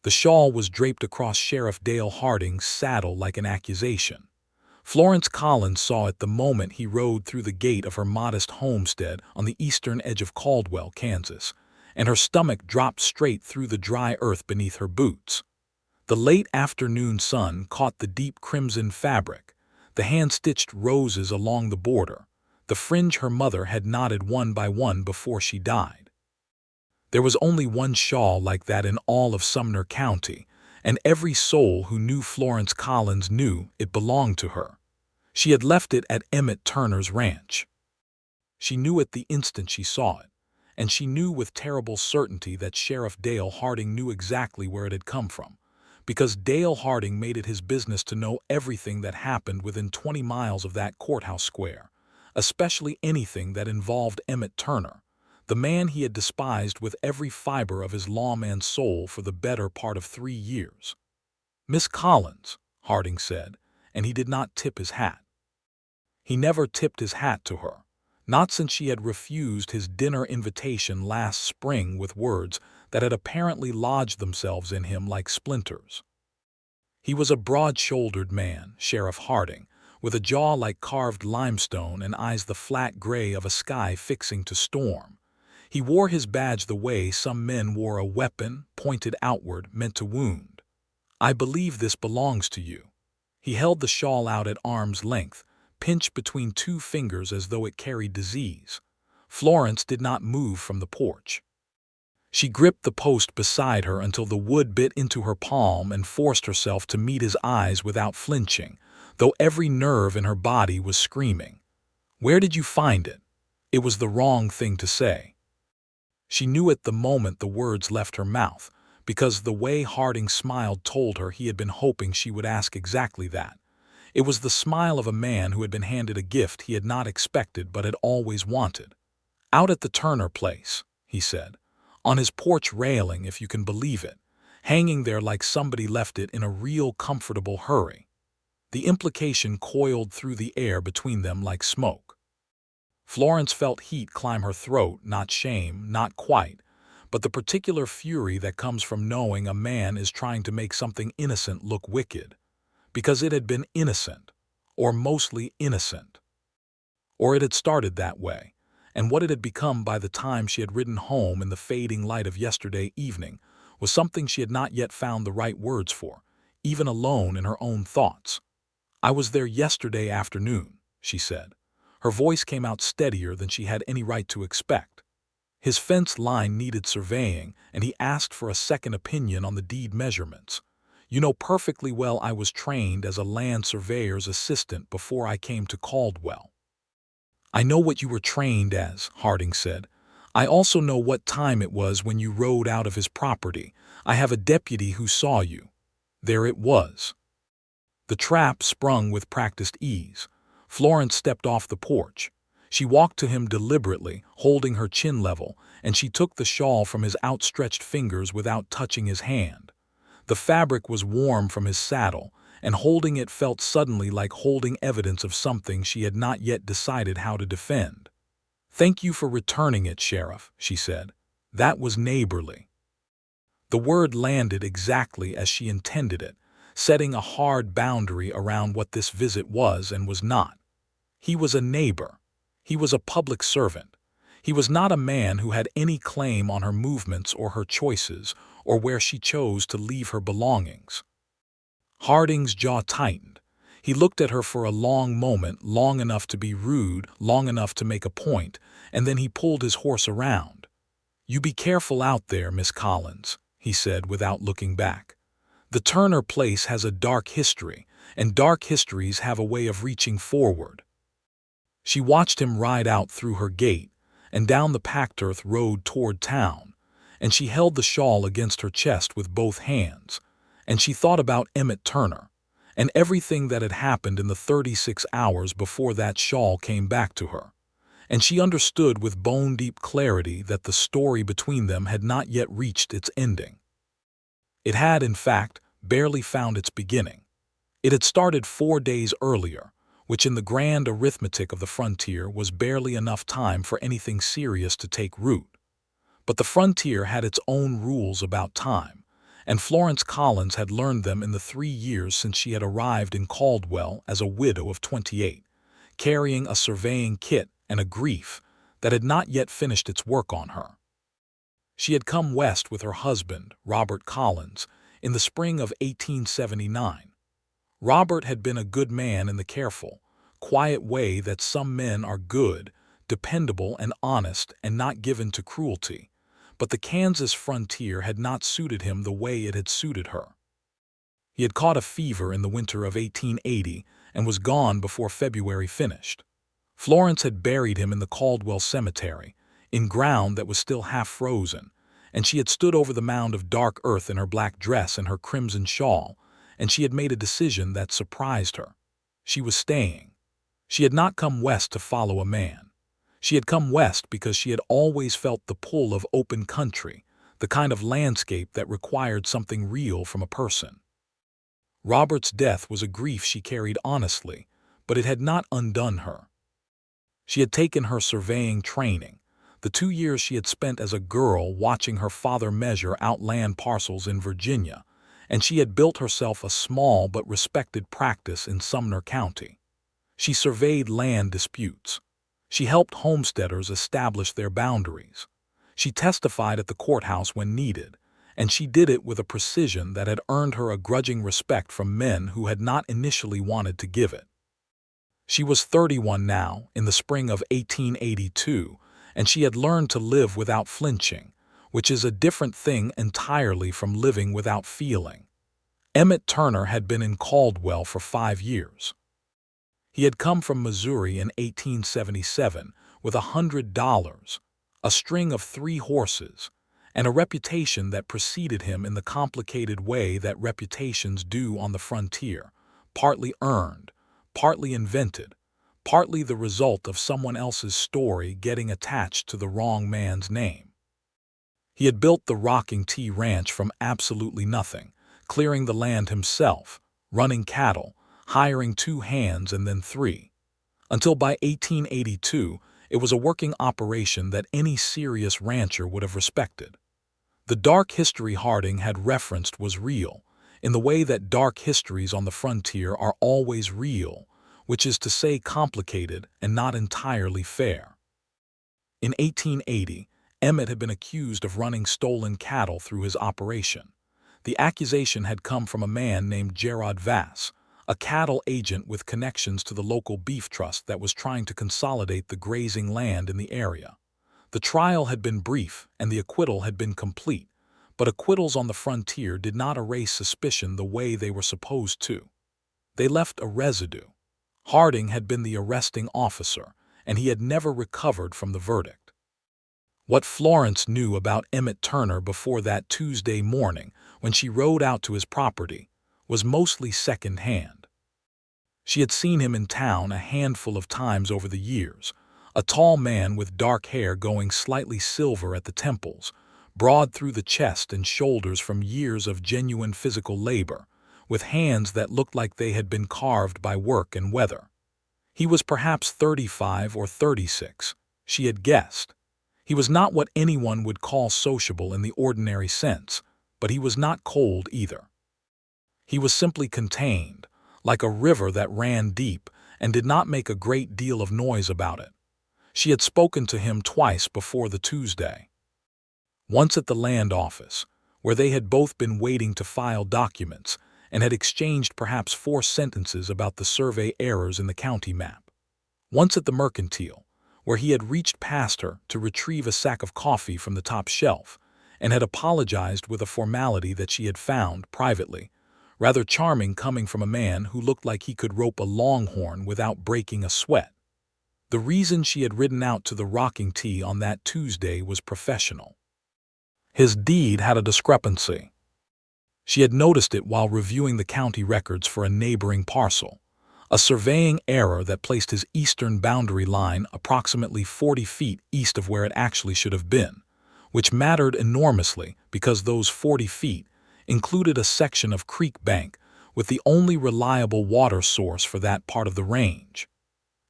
The shawl was draped across Sheriff Dale Harding's saddle like an accusation. Florence Collins saw it the moment he rode through the gate of her modest homestead on the eastern edge of Caldwell, Kansas, and her stomach dropped straight through the dry earth beneath her boots. The late afternoon sun caught the deep crimson fabric, the hand-stitched roses along the border, the fringe her mother had knotted one by one before she died. There was only one shawl like that in all of Sumner County, and every soul who knew Florence Collins knew it belonged to her. She had left it at Emmett Turner's ranch. She knew it the instant she saw it, and she knew with terrible certainty that Sheriff Dale Harding knew exactly where it had come from, because Dale Harding made it his business to know everything that happened within 20 miles of that courthouse square, especially anything that involved Emmett Turner, the man he had despised with every fiber of his lawman's soul for the better part of 3 years. "Miss Collins," Harding said, and he did not tip his hat. He never tipped his hat to her, not since she had refused his dinner invitation last spring with words that had apparently lodged themselves in him like splinters. He was a broad-shouldered man, Sheriff Harding, with a jaw like carved limestone and eyes the flat gray of a sky fixing to storm. He wore his badge the way some men wore a weapon, pointed outward, meant to wound. "I believe this belongs to you." He held the shawl out at arm's length, pinched between 2 fingers as though it carried disease. Florence did not move from the porch. She gripped the post beside her until the wood bit into her palm and forced herself to meet his eyes without flinching, though every nerve in her body was screaming. "Where did you find it?" It was the wrong thing to say. She knew it the moment the words left her mouth, because the way Harding smiled told her he had been hoping she would ask exactly that. It was the smile of a man who had been handed a gift he had not expected but had always wanted. "Out at the Turner place," he said. "On his porch railing, if you can believe it, hanging there like somebody left it in a real comfortable hurry." The implication coiled through the air between them like smoke. Florence felt heat climb her throat, not shame, not quite, but the particular fury that comes from knowing a man is trying to make something innocent look wicked, because it had been innocent, or mostly innocent. Or it had started that way, and what it had become by the time she had ridden home in the fading light of yesterday evening was something she had not yet found the right words for, even alone in her own thoughts. "I was there yesterday afternoon," she said. Her voice came out steadier than she had any right to expect. "His fence line needed surveying, and he asked for a second opinion on the deed measurements. You know perfectly well I was trained as a land surveyor's assistant before I came to Caldwell." "I know what you were trained as," Harding said. "I also know what time it was when you rode out of his property. I have a deputy who saw you." There it was. The trap sprung with practiced ease. Florence stepped off the porch. She walked to him deliberately, holding her chin level, and she took the shawl from his outstretched fingers without touching his hand. The fabric was warm from his saddle, and holding it felt suddenly like holding evidence of something she had not yet decided how to defend. "Thank you for returning it, Sheriff," she said. "That was neighborly." The word landed exactly as she intended it, setting a hard boundary around what this visit was and was not. He was a neighbor. He was a public servant. He was not a man who had any claim on her movements or her choices or where she chose to leave her belongings. Harding's jaw tightened. He looked at her for a long moment, long enough to be rude, long enough to make a point, and then he pulled his horse around. "You be careful out there, Miss Collins," he said without looking back. "The Turner place has a dark history, and dark histories have a way of reaching forward." She watched him ride out through her gate and down the packed earth road toward town, and she held the shawl against her chest with both hands, and she thought about Emmett Turner and everything that had happened in the 36 hours before that shawl came back to her, and she understood with bone-deep clarity that the story between them had not yet reached its ending. It had, in fact, barely found its beginning. It had started 4 days earlier, which in the grand arithmetic of the frontier was barely enough time for anything serious to take root. But the frontier had its own rules about time, and Florence Collins had learned them in the 3 years since she had arrived in Caldwell as a widow of 28, carrying a surveying kit and a grief that had not yet finished its work on her. She had come west with her husband, Robert Collins, in the spring of 1879. Robert had been a good man in the careful, quiet way that some men are good, dependable and honest and not given to cruelty, but the Kansas frontier had not suited him the way it had suited her. He had caught a fever in the winter of 1880 and was gone before February finished. Florence had buried him in the Caldwell Cemetery, in ground that was still half frozen, and she had stood over the mound of dark earth in her black dress and her crimson shawl, and she had made a decision that surprised her. She was staying. She had not come west to follow a man. She had come west because she had always felt the pull of open country, the kind of landscape that required something real from a person. Robert's death was a grief she carried honestly, but it had not undone her. She had taken her surveying training, the 2 years she had spent as a girl watching her father measure out land parcels in Virginia, and she had built herself a small but respected practice in Sumner County. She surveyed land disputes. She helped homesteaders establish their boundaries. She testified at the courthouse when needed, and she did it with a precision that had earned her a grudging respect from men who had not initially wanted to give it. She was 31 now, in the spring of 1882, and she had learned to live without flinching, which is a different thing entirely from living without feeling. Emmett Turner had been in Caldwell for 5 years. He had come from Missouri in 1877 with $100, a string of 3 horses, and a reputation that preceded him in the complicated way that reputations do on the frontier, partly earned, partly invented, partly the result of someone else's story getting attached to the wrong man's name. He had built the Rocking T Ranch from absolutely nothing, clearing the land himself, running cattle, hiring 2 hands and then 3. Until by 1882, it was a working operation that any serious rancher would have respected. The dark history Harding had referenced was real, in the way that dark histories on the frontier are always real, which is to say complicated and not entirely fair. In 1880, Emmett had been accused of running stolen cattle through his operation. The accusation had come from a man named Gerard Vass, a cattle agent with connections to the local beef trust that was trying to consolidate the grazing land in the area. The trial had been brief and the acquittal had been complete, but acquittals on the frontier did not erase suspicion the way they were supposed to. They left a residue. Harding had been the arresting officer, and he had never recovered from the verdict. What Florence knew about Emmett Turner before that Tuesday morning when she rode out to his property was mostly second-hand. She had seen him in town a handful of times over the years, a tall man with dark hair going slightly silver at the temples, broad through the chest and shoulders from years of genuine physical labor, with hands that looked like they had been carved by work and weather. He was perhaps 35 or 36, she had guessed. He was not what anyone would call sociable in the ordinary sense, but he was not cold either. He was simply contained, like a river that ran deep and did not make a great deal of noise about it. She had spoken to him twice before the Tuesday. Once at the land office, where they had both been waiting to file documents and had exchanged perhaps 4 sentences about the survey errors in the county map. Once at the mercantile, where he had reached past her to retrieve a sack of coffee from the top shelf and had apologized with a formality that she had found, privately, rather charming coming from a man who looked like he could rope a longhorn without breaking a sweat. The reason she had ridden out to the Rocking T on that Tuesday was professional. His deed had a discrepancy. She had noticed it while reviewing the county records for a neighboring parcel, a surveying error that placed his eastern boundary line approximately 40 feet east of where it actually should have been, which mattered enormously because those 40 feet included a section of creek bank with the only reliable water source for that part of the range.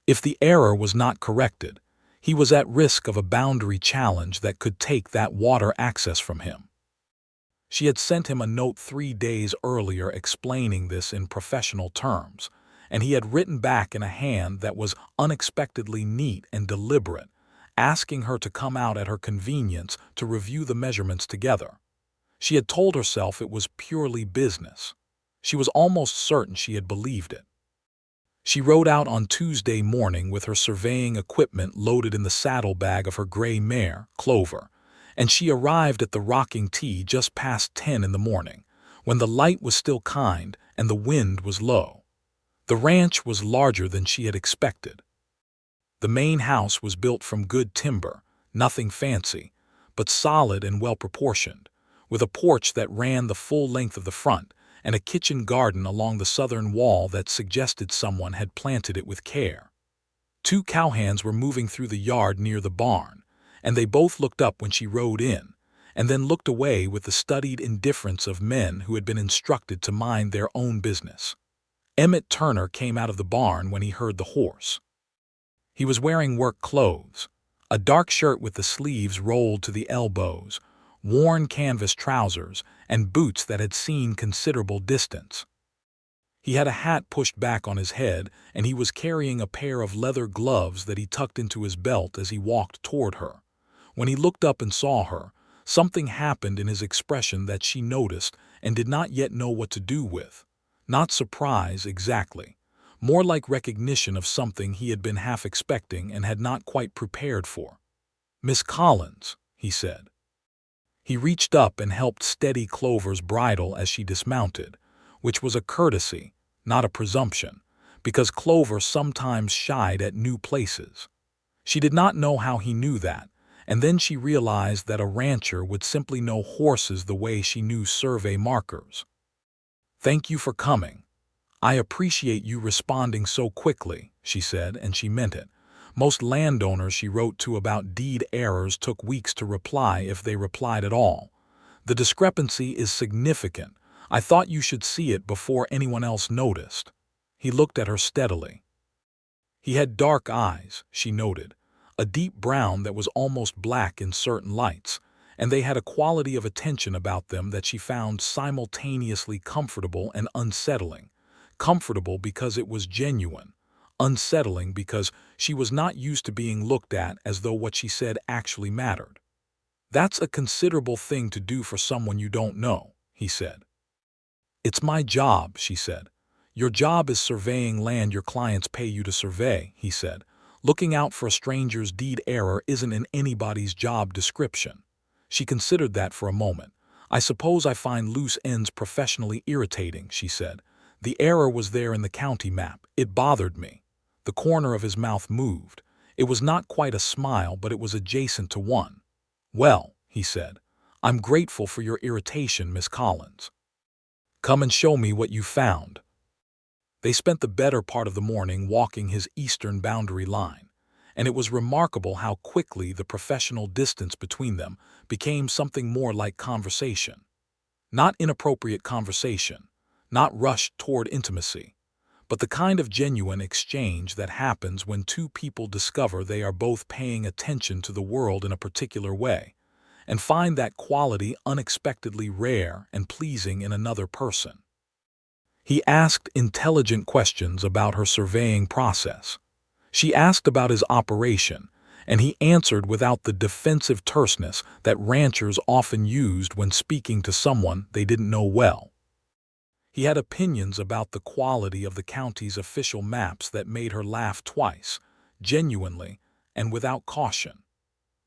If the error was not corrected, he was at risk of a boundary challenge that could take that water access from him. She had sent him a note 3 days earlier explaining this in professional terms, and he had written back in a hand that was unexpectedly neat and deliberate, asking her to come out at her convenience to review the measurements together. She had told herself it was purely business. She was almost certain she had believed it. She rode out on Tuesday morning with her surveying equipment loaded in the saddlebag of her gray mare, Clover, and she arrived at the rocking tee just past 10 in the morning, when the light was still kind and the wind was low. The ranch was larger than she had expected. The main house was built from good timber, nothing fancy, but solid and well-proportioned, with a porch that ran the full length of the front and a kitchen garden along the southern wall that suggested someone had planted it with care. 2 cowhands were moving through the yard near the barn, and they both looked up when she rode in, and then looked away with the studied indifference of men who had been instructed to mind their own business. Emmett Turner came out of the barn when he heard the horse. He was wearing work clothes, a dark shirt with the sleeves rolled to the elbows, worn canvas trousers, and boots that had seen considerable distance. He had a hat pushed back on his head, and he was carrying a pair of leather gloves that he tucked into his belt as he walked toward her. When he looked up and saw her, something happened in his expression that she noticed and did not yet know what to do with. Not surprise exactly, more like recognition of something he had been half expecting and had not quite prepared for. "Miss Collins," he said. He reached up and helped steady Clover's bridle as she dismounted, which was a courtesy, not a presumption, because Clover sometimes shied at new places. She did not know how he knew that, and then she realized that a rancher would simply know horses the way she knew survey markers. "Thank you for coming. I appreciate you responding so quickly," she said, and she meant it. Most landowners she wrote to about deed errors took weeks to reply if they replied at all. "The discrepancy is significant. I thought you should see it before anyone else noticed." He looked at her steadily. He had dark eyes, she noted, a deep brown that was almost black in certain lights, and they had a quality of attention about them that she found simultaneously comfortable and unsettling. Comfortable because it was genuine, unsettling because she was not used to being looked at as though what she said actually mattered. "That's a considerable thing to do for someone you don't know," he said. "It's my job," she said. "Your job is surveying land your clients pay you to survey," he said. "Looking out for a stranger's deed error isn't in anybody's job description." She considered that for a moment. "I suppose I find loose ends professionally irritating," she said. "The error was there in the county map. It bothered me." The corner of his mouth moved. It was not quite a smile, but it was adjacent to one. "Well," he said, "I'm grateful for your irritation, Miss Collins. Come and show me what you found." They spent the better part of the morning walking his eastern boundary line, and it was remarkable how quickly the professional distance between them became something more like conversation. Not inappropriate conversation, not rushed toward intimacy, but the kind of genuine exchange that happens when 2 people discover they are both paying attention to the world in a particular way, and find that quality unexpectedly rare and pleasing in another person. He asked intelligent questions about her surveying process. She asked about his operation, and he answered without the defensive terseness that ranchers often used when speaking to someone they didn't know well. He had opinions about the quality of the county's official maps that made her laugh twice, genuinely and without caution.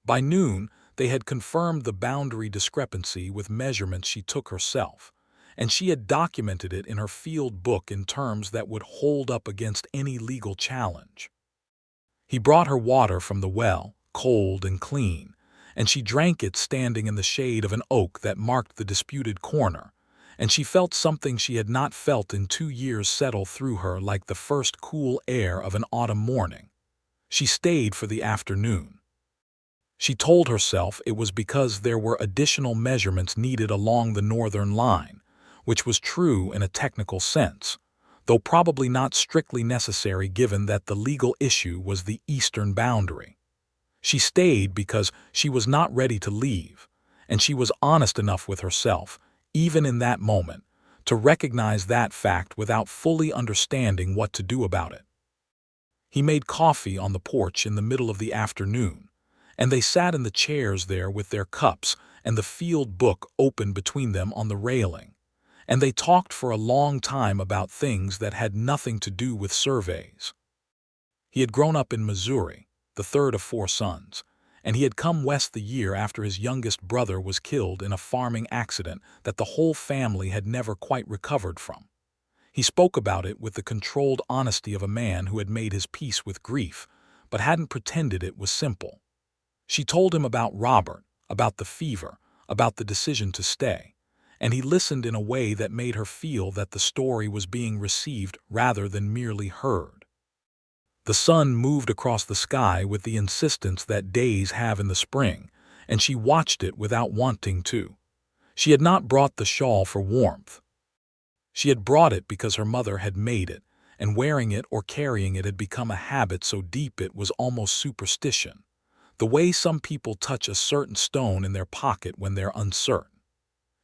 By noon, they had confirmed the boundary discrepancy with measurements she took herself, and she had documented it in her field book in terms that would hold up against any legal challenge. He brought her water from the well, cold and clean, and she drank it standing in the shade of an oak that marked the disputed corner, and she felt something she had not felt in 2 years settle through her like the first cool air of an autumn morning. She stayed for the afternoon. She told herself it was because there were additional measurements needed along the northern line, which was true in a technical sense, though probably not strictly necessary given that the legal issue was the eastern boundary. She stayed because she was not ready to leave, and she was honest enough with herself, even in that moment, to recognize that fact without fully understanding what to do about it. He made coffee on the porch in the middle of the afternoon, and they sat in the chairs there with their cups and the field book open between them on the railing, and they talked for a long time about things that had nothing to do with surveys. He had grown up in Missouri, the third of 4 sons, and he had come west the year after his youngest brother was killed in a farming accident that the whole family had never quite recovered from. He spoke about it with the controlled honesty of a man who had made his peace with grief, but hadn't pretended it was simple. She told him about Robert, about the fever, about the decision to stay, and he listened in a way that made her feel that the story was being received rather than merely heard. The sun moved across the sky with the insistence that days have in the spring, and she watched it without wanting to. She had not brought the shawl for warmth. She had brought it because her mother had made it, and wearing it or carrying it had become a habit so deep it was almost superstition, the way some people touch a certain stone in their pocket when they're uncertain.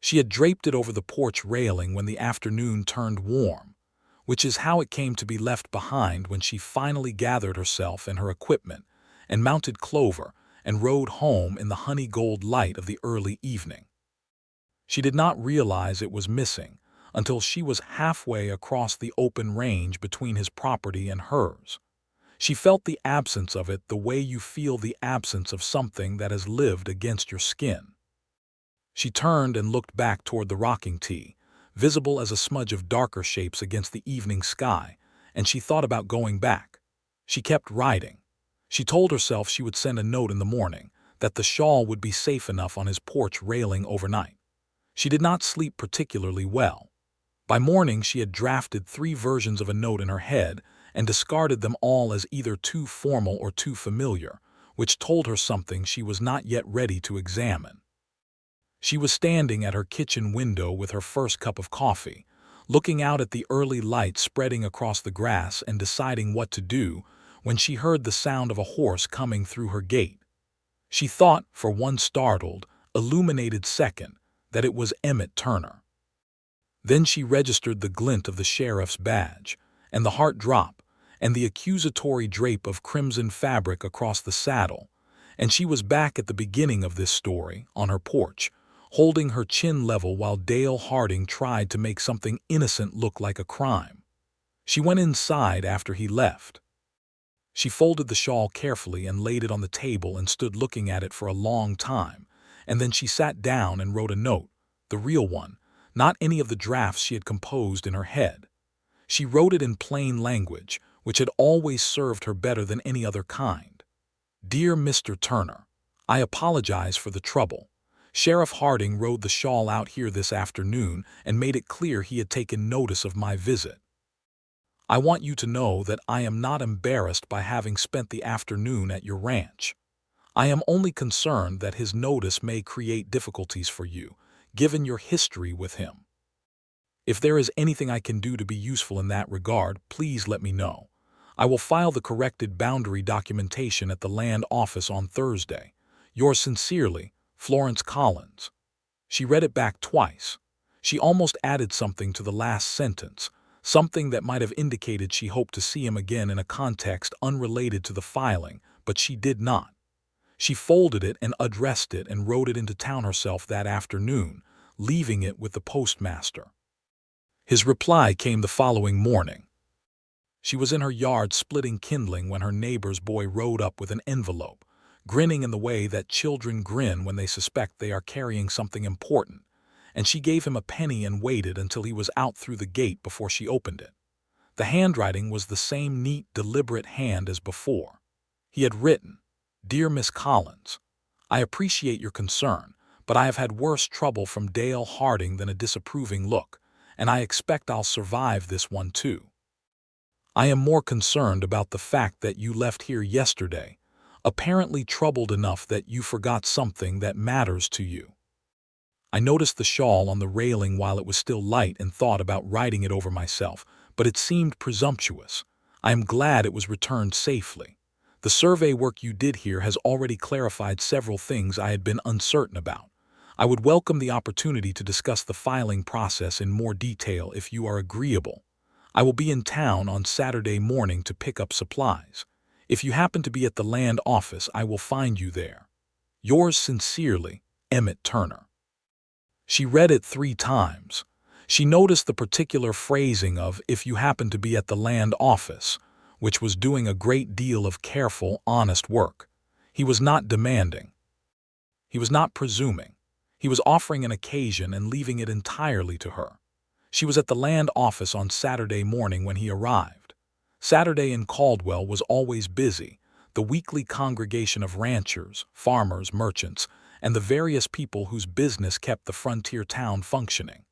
She had draped it over the porch railing when the afternoon turned warm, which is how it came to be left behind when she finally gathered herself and her equipment and mounted Clover and rode home in the honey-gold light of the early evening. She did not realize it was missing until she was halfway across the open range between his property and hers. She felt the absence of it the way you feel the absence of something that has lived against your skin. She turned and looked back toward the rocking tee, visible as a smudge of darker shapes against the evening sky, and she thought about going back. She kept riding. She told herself she would send a note in the morning, that the shawl would be safe enough on his porch railing overnight. She did not sleep particularly well. By morning she had drafted 3 versions of a note in her head and discarded them all as either too formal or too familiar, which told her something she was not yet ready to examine. She was standing at her kitchen window with her first cup of coffee, looking out at the early light spreading across the grass and deciding what to do, when she heard the sound of a horse coming through her gate. She thought, for one startled, illuminated second, that it was Emmett Turner. Then she registered the glint of the sheriff's badge, and the heart drop, and the accusatory drape of crimson fabric across the saddle, and she was back at the beginning of this story, on her porch, holding her chin level while Dale Harding tried to make something innocent look like a crime. She went inside after he left. She folded the shawl carefully and laid it on the table and stood looking at it for a long time, and then she sat down and wrote a note, the real one, not any of the drafts she had composed in her head. She wrote it in plain language, which had always served her better than any other kind. Dear Mr. Turner, I apologize for the trouble. Sheriff Harding rode the shawl out here this afternoon and made it clear he had taken notice of my visit. I want you to know that I am not embarrassed by having spent the afternoon at your ranch. I am only concerned that his notice may create difficulties for you, given your history with him. If there is anything I can do to be useful in that regard, please let me know. I will file the corrected boundary documentation at the land office on Thursday. Yours sincerely, Florence Collins. She read it back twice. She almost added something to the last sentence, something that might have indicated she hoped to see him again in a context unrelated to the filing, but she did not. She folded it and addressed it and rode it into town herself that afternoon, leaving it with the postmaster. His reply came the following morning. She was in her yard splitting kindling when her neighbor's boy rode up with an envelope, grinning in the way that children grin when they suspect they are carrying something important, and she gave him a penny and waited until he was out through the gate before she opened it. The handwriting was the same neat, deliberate hand as before. He had written, Dear Miss Collins, I appreciate your concern, but I have had worse trouble from Dale Harding than a disapproving look, and I expect I'll survive this one too. I am more concerned about the fact that you left here yesterday, apparently troubled enough that you forgot something that matters to you. I noticed the shawl on the railing while it was still light and thought about writing it over myself, but it seemed presumptuous. I am glad it was returned safely. The survey work you did here has already clarified several things I had been uncertain about. I would welcome the opportunity to discuss the filing process in more detail if you are agreeable. I will be in town on Saturday morning to pick up supplies. If you happen to be at the land office, I will find you there. Yours sincerely, Emmett Turner. She read it 3 times. She noticed the particular phrasing of "if you happen to be at the land office," which was doing a great deal of careful, honest work. He was not demanding. He was not presuming. He was offering an occasion and leaving it entirely to her. She was at the land office on Saturday morning when he arrived. Saturday in Caldwell was always busy, the weekly congregation of ranchers, farmers, merchants, and the various people whose business kept the frontier town functioning.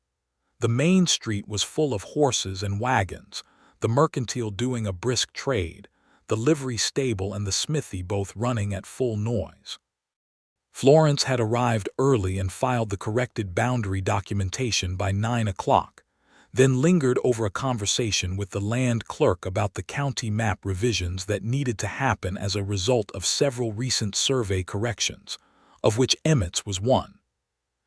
The main street was full of horses and wagons, the mercantile doing a brisk trade, the livery stable and the smithy both running at full noise. Florence had arrived early and filed the corrected boundary documentation by 9 o'clock, then lingered over a conversation with the land clerk about the county map revisions that needed to happen as a result of several recent survey corrections, of which Emmett's was one.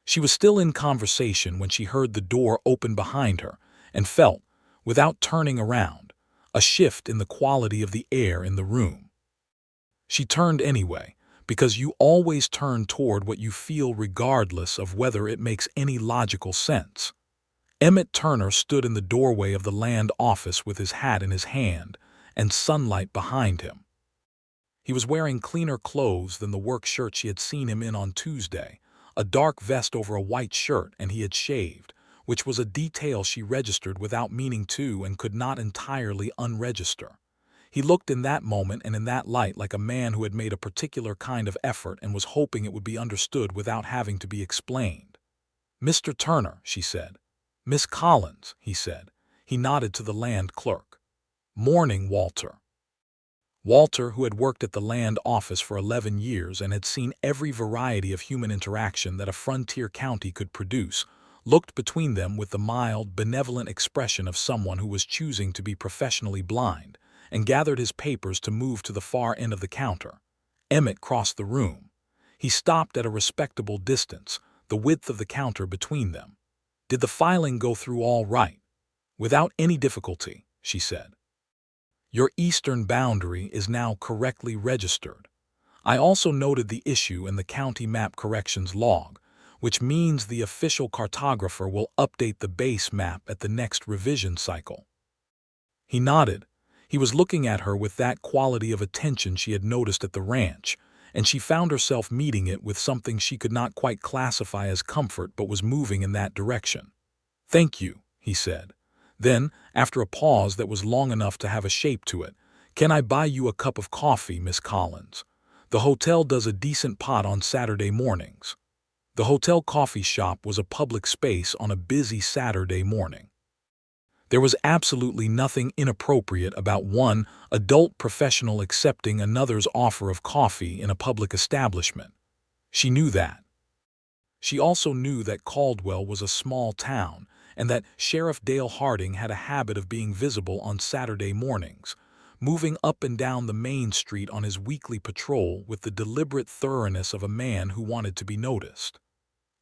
She was still in conversation when she heard the door open behind her and felt, without turning around, a shift in the quality of the air in the room. She turned anyway, because you always turn toward what you feel regardless of whether it makes any logical sense. Emmett Turner stood in the doorway of the land office with his hat in his hand and sunlight behind him. He was wearing cleaner clothes than the work shirt she had seen him in on Tuesday, a dark vest over a white shirt, and he had shaved, which was a detail she registered without meaning to and could not entirely unregister. He looked in that moment and in that light like a man who had made a particular kind of effort and was hoping it would be understood without having to be explained. "Mr. Turner," she said. "Miss Collins," he said. He nodded to the land clerk. "Morning, Walter." Walter, who had worked at the land office for 11 years and had seen every variety of human interaction that a frontier county could produce, looked between them with the mild, benevolent expression of someone who was choosing to be professionally blind, and gathered his papers to move to the far end of the counter. Emmett crossed the room. He stopped at a respectable distance, the width of the counter between them. "Did the filing go through all right?" "Without any difficulty," she said. "Your eastern boundary is now correctly registered. I also noted the issue in the county map corrections log, which means the official cartographer will update the base map at the next revision cycle." He nodded. He was looking at her with that quality of attention she had noticed at the ranch, and she found herself meeting it with something she could not quite classify as comfort but was moving in that direction. "Thank you," he said. Then, after a pause that was long enough to have a shape to it, "Can I buy you a cup of coffee, Miss Collins? The hotel does a decent pot on Saturday mornings." The hotel coffee shop was a public space on a busy Saturday morning. There was absolutely nothing inappropriate about one adult professional accepting another's offer of coffee in a public establishment. She knew that. She also knew that Caldwell was a small town and that Sheriff Dale Harding had a habit of being visible on Saturday mornings, moving up and down the main street on his weekly patrol with the deliberate thoroughness of a man who wanted to be noticed.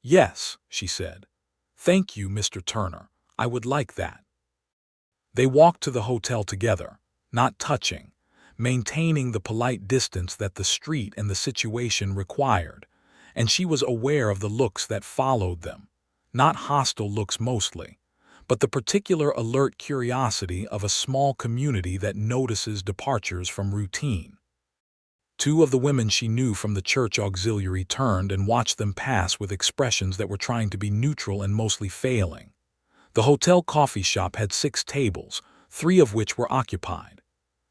"Yes," she said. "Thank you, Mr. Turner. I would like that." They walked to the hotel together, not touching, maintaining the polite distance that the street and the situation required, and she was aware of the looks that followed them, not hostile looks mostly, but the particular alert curiosity of a small community that notices departures from routine. 2 of the women she knew from the church auxiliary turned and watched them pass with expressions that were trying to be neutral and mostly failing. The hotel coffee shop had 6 tables, 3 of which were occupied.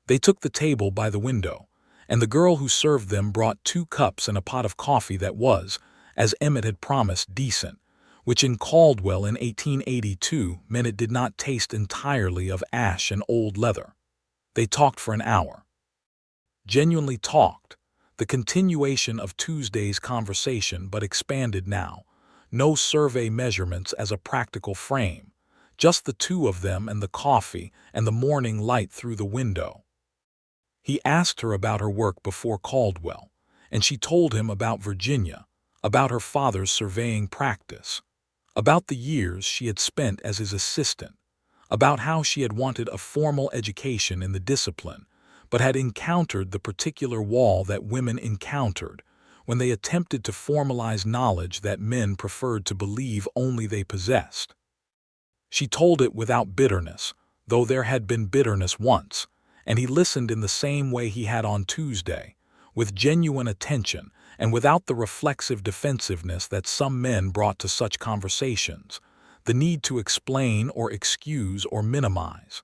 They took the table by the window, and the girl who served them brought 2 cups and a pot of coffee that was, as Emmett had promised, decent, which in Caldwell in 1882 meant it did not taste entirely of ash and old leather. They talked for an hour. Genuinely talked, the continuation of Tuesday's conversation but expanded now, no survey measurements as a practical frame, just the 2 of them and the coffee and the morning light through the window. He asked her about her work before Caldwell, and she told him about Virginia, about her father's surveying practice, about the years she had spent as his assistant, about how she had wanted a formal education in the discipline, but had encountered the particular wall that women encountered when they attempted to formalize knowledge that men preferred to believe only they possessed. She told it without bitterness, though there had been bitterness once, and he listened in the same way he had on Tuesday, with genuine attention and without the reflexive defensiveness that some men brought to such conversations, the need to explain or excuse or minimize.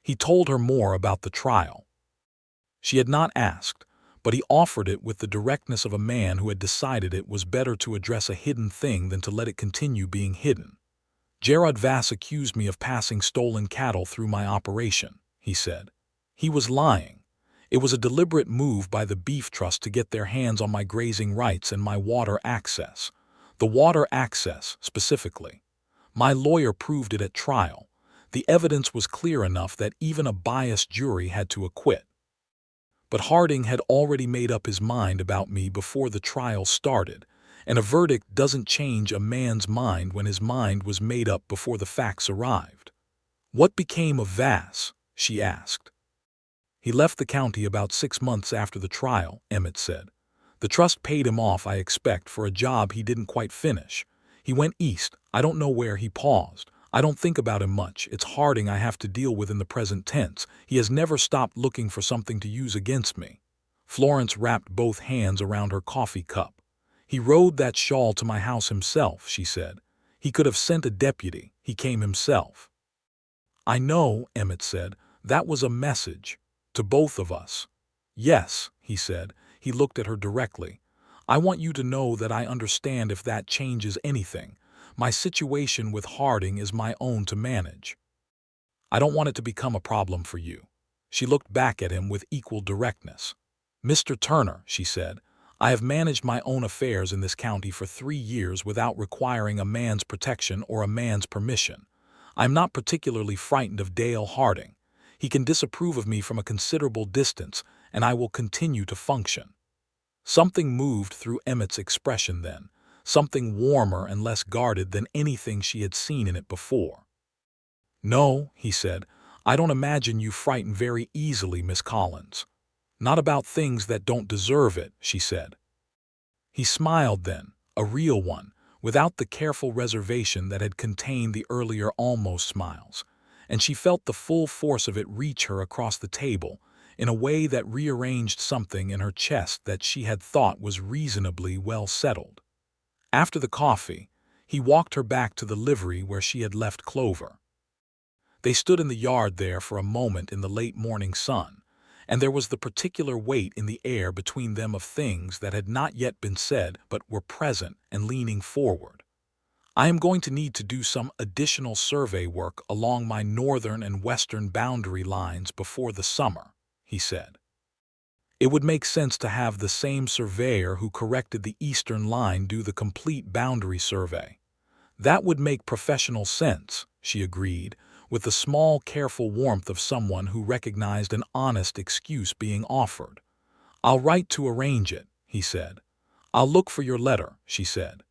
He told her more about the trial. She had not asked, but he offered it with the directness of a man who had decided it was better to address a hidden thing than to let it continue being hidden. Gerard Vass accused me of passing stolen cattle through my operation, he said. He was lying. It was a deliberate move by the Beef Trust to get their hands on my grazing rights and my water access. The water access, specifically. My lawyer proved it at trial. The evidence was clear enough that even a biased jury had to acquit. But Harding had already made up his mind about me before the trial started, and a verdict doesn't change a man's mind when his mind was made up before the facts arrived. What became of Vass? She asked. He left the county about 6 months after the trial, Emmett said. The trust paid him off, I expect, for a job he didn't quite finish. He went east. I don't know where. He paused. I don't think about him much. It's Harding I have to deal with in the present tense. He has never stopped looking for something to use against me. Florence wrapped both hands around her coffee cup. He rode that shawl to my house himself, she said. He could have sent a deputy. He came himself. I know, Emmett said. That was a message. To both of us. Yes, he said. He looked at her directly. I want you to know that I understand if that changes anything. My situation with Harding is my own to manage. I don't want it to become a problem for you. She looked back at him with equal directness. Mr. Turner, she said, I have managed my own affairs in this county for 3 years without requiring a man's protection or a man's permission. I am not particularly frightened of Dale Harding. He can disapprove of me from a considerable distance, and I will continue to function. Something moved through Emmett's expression then, something warmer and less guarded than anything she had seen in it before. No, he said, I don't imagine you frighten very easily, Miss Collins. Not about things that don't deserve it, she said. He smiled then, a real one, without the careful reservation that had contained the earlier almost smiles, and she felt the full force of it reach her across the table in a way that rearranged something in her chest that she had thought was reasonably well settled. After the coffee, he walked her back to the livery where she had left Clover. They stood in the yard there for a moment in the late morning sun, and there was the particular weight in the air between them of things that had not yet been said but were present and leaning forward. I am going to need to do some additional survey work along my northern and western boundary lines before the summer, he said. It would make sense to have the same surveyor who corrected the eastern line do the complete boundary survey. That would make professional sense, she agreed, with the small, careful warmth of someone who recognized an honest excuse being offered. I'll write to arrange it, he said. I'll look for your letter, she said.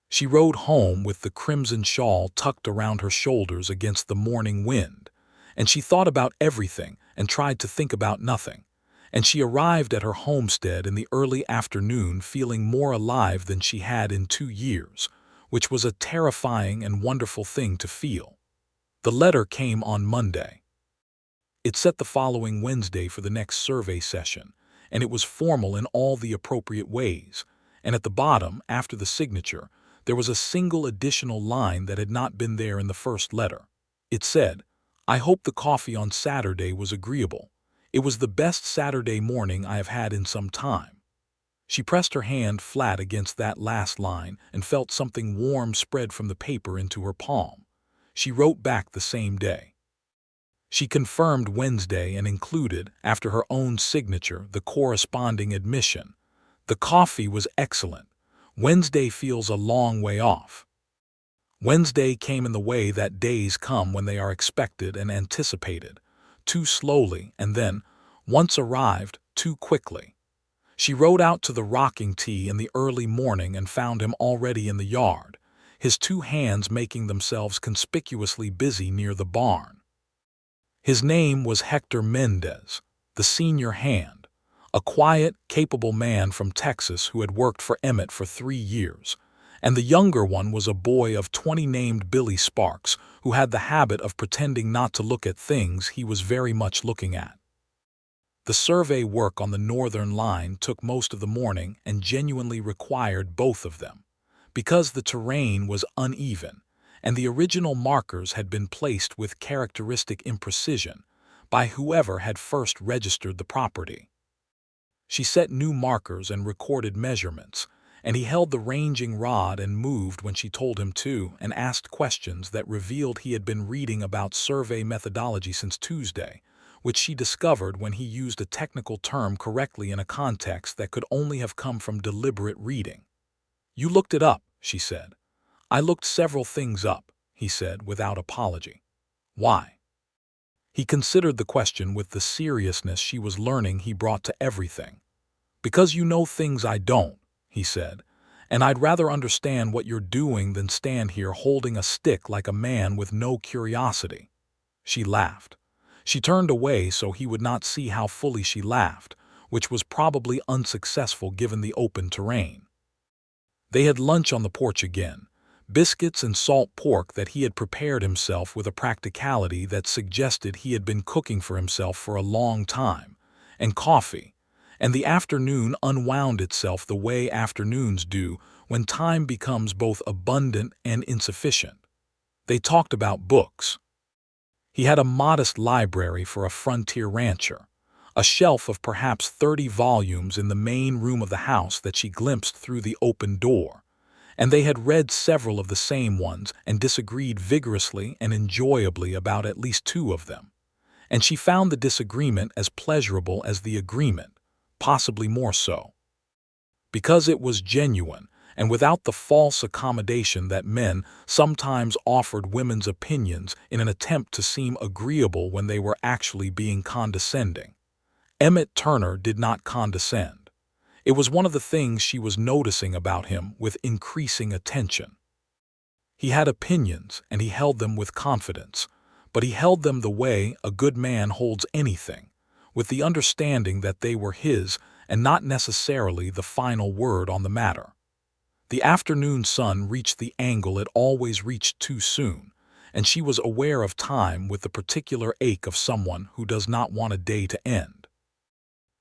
She rode home with the crimson shawl tucked around her shoulders against the morning wind, and she thought about everything and tried to think about nothing. And she arrived at her homestead in the early afternoon feeling more alive than she had in 2 years, which was a terrifying and wonderful thing to feel. The letter came on Monday. It set the following Wednesday for the next survey session, and it was formal in all the appropriate ways, and at the bottom, after the signature, there was a single additional line that had not been there in the first letter. It said, I hope the coffee on Saturday was agreeable. It was the best Saturday morning I have had in some time. She pressed her hand flat against that last line and felt something warm spread from the paper into her palm. She wrote back the same day. She confirmed Wednesday and included, after her own signature, the corresponding admission. The coffee was excellent. Wednesday feels a long way off. Wednesday came in the way that days come when they are expected and anticipated, too slowly and then, once arrived, too quickly. She rode out to the rocking tee in the early morning and found him already in the yard, his two hands making themselves conspicuously busy near the barn. His name was Hector Mendez, the senior hand, a quiet, capable man from Texas who had worked for Emmett for 3 years, and the younger one was a boy of 20 named Billy Sparks, who had the habit of pretending not to look at things he was very much looking at. The survey work on the northern line took most of the morning and genuinely required both of them, because the terrain was uneven, and the original markers had been placed with characteristic imprecision by whoever had first registered the property. She set new markers and recorded measurements, and he held the ranging rod and moved when she told him to and asked questions that revealed he had been reading about survey methodology since Tuesday, which she discovered when he used a technical term correctly in a context that could only have come from deliberate reading. "You looked it up," she said. "I looked several things up," he said without apology. "Why?" He considered the question with the seriousness she was learning he brought to everything. "Because you know things I don't," he said, "and I'd rather understand what you're doing than stand here holding a stick like a man with no curiosity." She laughed. She turned away so he would not see how fully she laughed, which was probably unsuccessful given the open terrain. They had lunch on the porch again, biscuits and salt pork that he had prepared himself with a practicality that suggested he had been cooking for himself for a long time, and coffee, and the afternoon unwound itself the way afternoons do when time becomes both abundant and insufficient. They talked about books. He had a modest library for a frontier rancher, a shelf of perhaps 30 volumes in the main room of the house that she glimpsed through the open door, and they had read several of the same ones and disagreed vigorously and enjoyably about at least 2 of them, and she found the disagreement as pleasurable as the agreement, possibly more so. Because it was genuine, and without the false accommodation that men sometimes offered women's opinions in an attempt to seem agreeable when they were actually being condescending. Emmett Turner did not condescend. It was one of the things she was noticing about him with increasing attention. He had opinions, and he held them with confidence, but he held them the way a good man holds anything, with the understanding that they were his and not necessarily the final word on the matter. The afternoon sun reached the angle it always reached too soon, and she was aware of time with the particular ache of someone who does not want a day to end.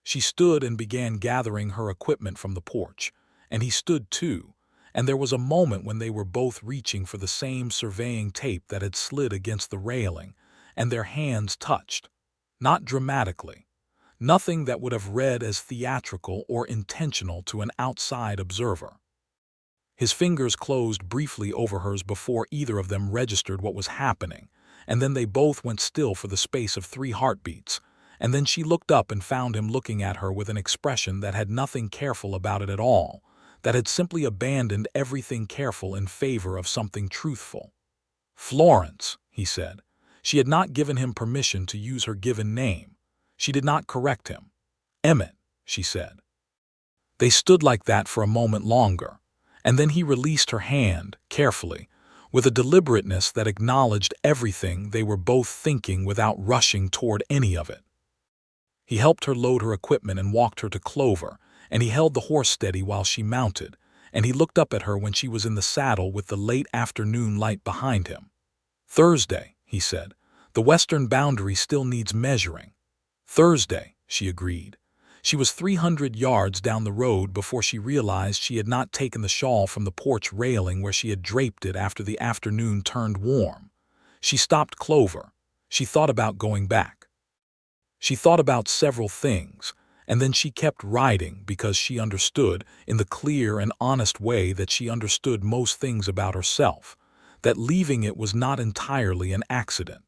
She stood and began gathering her equipment from the porch, and he stood too, and there was a moment when they were both reaching for the same surveying tape that had slid against the railing, and their hands touched. Not dramatically. Nothing that would have read as theatrical or intentional to an outside observer. His fingers closed briefly over hers before either of them registered what was happening, and then they both went still for the space of 3 heartbeats, and then she looked up and found him looking at her with an expression that had nothing careful about it at all, that had simply abandoned everything careful in favor of something truthful. "Florence," he said. She had not given him permission to use her given name. She did not correct him. "Emmett," she said. They stood like that for a moment longer, and then he released her hand, carefully, with a deliberateness that acknowledged everything they were both thinking without rushing toward any of it. He helped her load her equipment and walked her to Clover, and he held the horse steady while she mounted, and he looked up at her when she was in the saddle with the late afternoon light behind him. "Thursday," he said. "The western boundary still needs measuring." "Thursday," she agreed. She was 300 yards down the road before she realized she had not taken the shawl from the porch railing where she had draped it after the afternoon turned warm. She stopped Clover. She thought about going back. She thought about several things, and then she kept riding because she understood, in the clear and honest way that she understood most things about herself, that leaving it was not entirely an accident.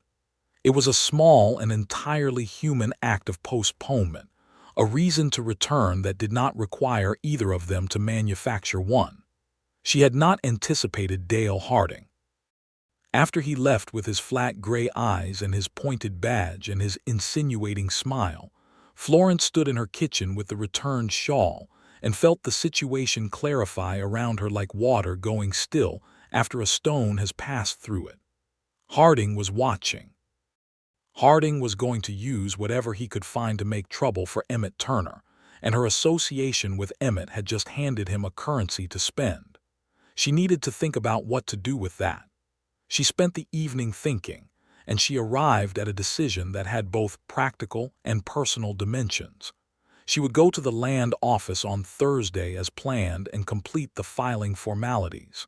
It was a small and entirely human act of postponement, a reason to return that did not require either of them to manufacture one. She had not anticipated Dale Harding. After he left with his flat gray eyes and his pointed badge and his insinuating smile, Florence stood in her kitchen with the returned shawl and felt the situation clarify around her like water going still after a stone has passed through it. Harding was watching. Harding was going to use whatever he could find to make trouble for Emmett Turner, and her association with Emmett had just handed him a currency to spend. She needed to think about what to do with that. She spent the evening thinking, and she arrived at a decision that had both practical and personal dimensions. She would go to the land office on Thursday as planned and complete the filing formalities.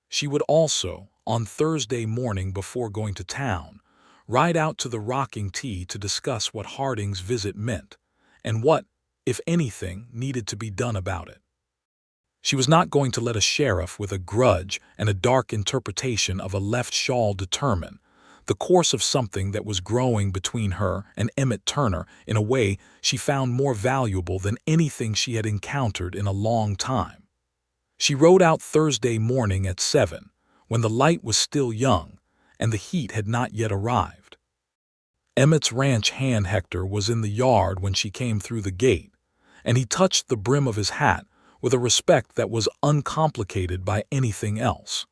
She would also, on Thursday morning before going to town, ride out to the rocking tee to discuss what Harding's visit meant and what, if anything, needed to be done about it. She was not going to let a sheriff with a grudge and a dark interpretation of a left shawl determine the course of something that was growing between her and Emmett Turner in a way she found more valuable than anything she had encountered in a long time. She rode out Thursday morning at 7, when the light was still young and the heat had not yet arrived. Emmett's ranch hand Hector was in the yard when she came through the gate, and he touched the brim of his hat with a respect that was uncomplicated by anything else.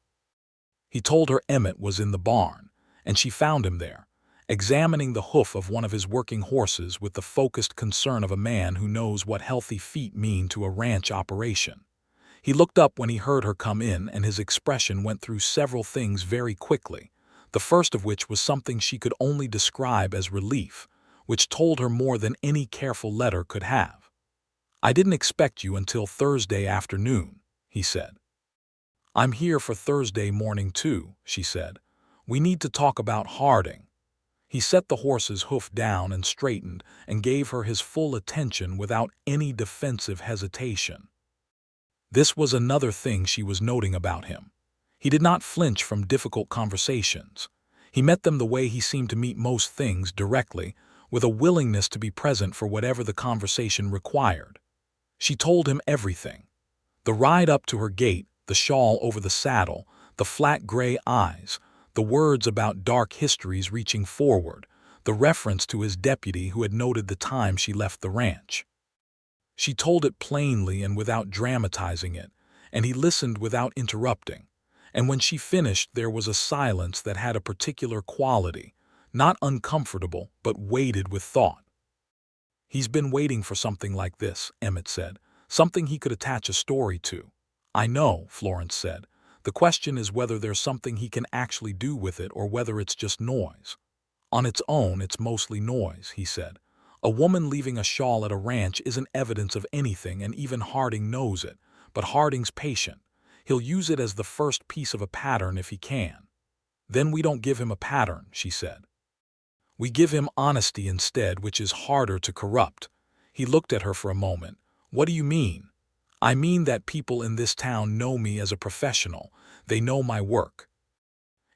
He told her Emmett was in the barn, and she found him there, examining the hoof of one of his working horses with the focused concern of a man who knows what healthy feet mean to a ranch operation. He looked up when he heard her come in, and his expression went through several things very quickly, the first of which was something she could only describe as relief, which told her more than any careful letter could have. "I didn't expect you until Thursday afternoon," he said. "I'm here for Thursday morning too," she said. "We need to talk about Harding." He set the horse's hoof down and straightened and gave her his full attention without any defensive hesitation. This was another thing she was noting about him. He did not flinch from difficult conversations. He met them the way he seemed to meet most things, directly, with a willingness to be present for whatever the conversation required. She told him everything. The ride up to her gate, the shawl over the saddle, the flat gray eyes, the words about dark histories reaching forward, the reference to his deputy who had noted the time she left the ranch. She told it plainly and without dramatizing it, and he listened without interrupting. And when she finished, there was a silence that had a particular quality, not uncomfortable, but weighted with thought. "He's been waiting for something like this," Emmett said, "something he could attach a story to." "I know," Florence said. "The question is whether there's something he can actually do with it or whether it's just noise." "On its own, it's mostly noise," he said. "A woman leaving a shawl at a ranch isn't evidence of anything, and even Harding knows it. But Harding's patient. He'll use it as the first piece of a pattern if he can." "Then we don't give him a pattern," she said. "We give him honesty instead, which is harder to corrupt." He looked at her for a moment. "What do you mean?" "I mean that people in this town know me as a professional. They know my work.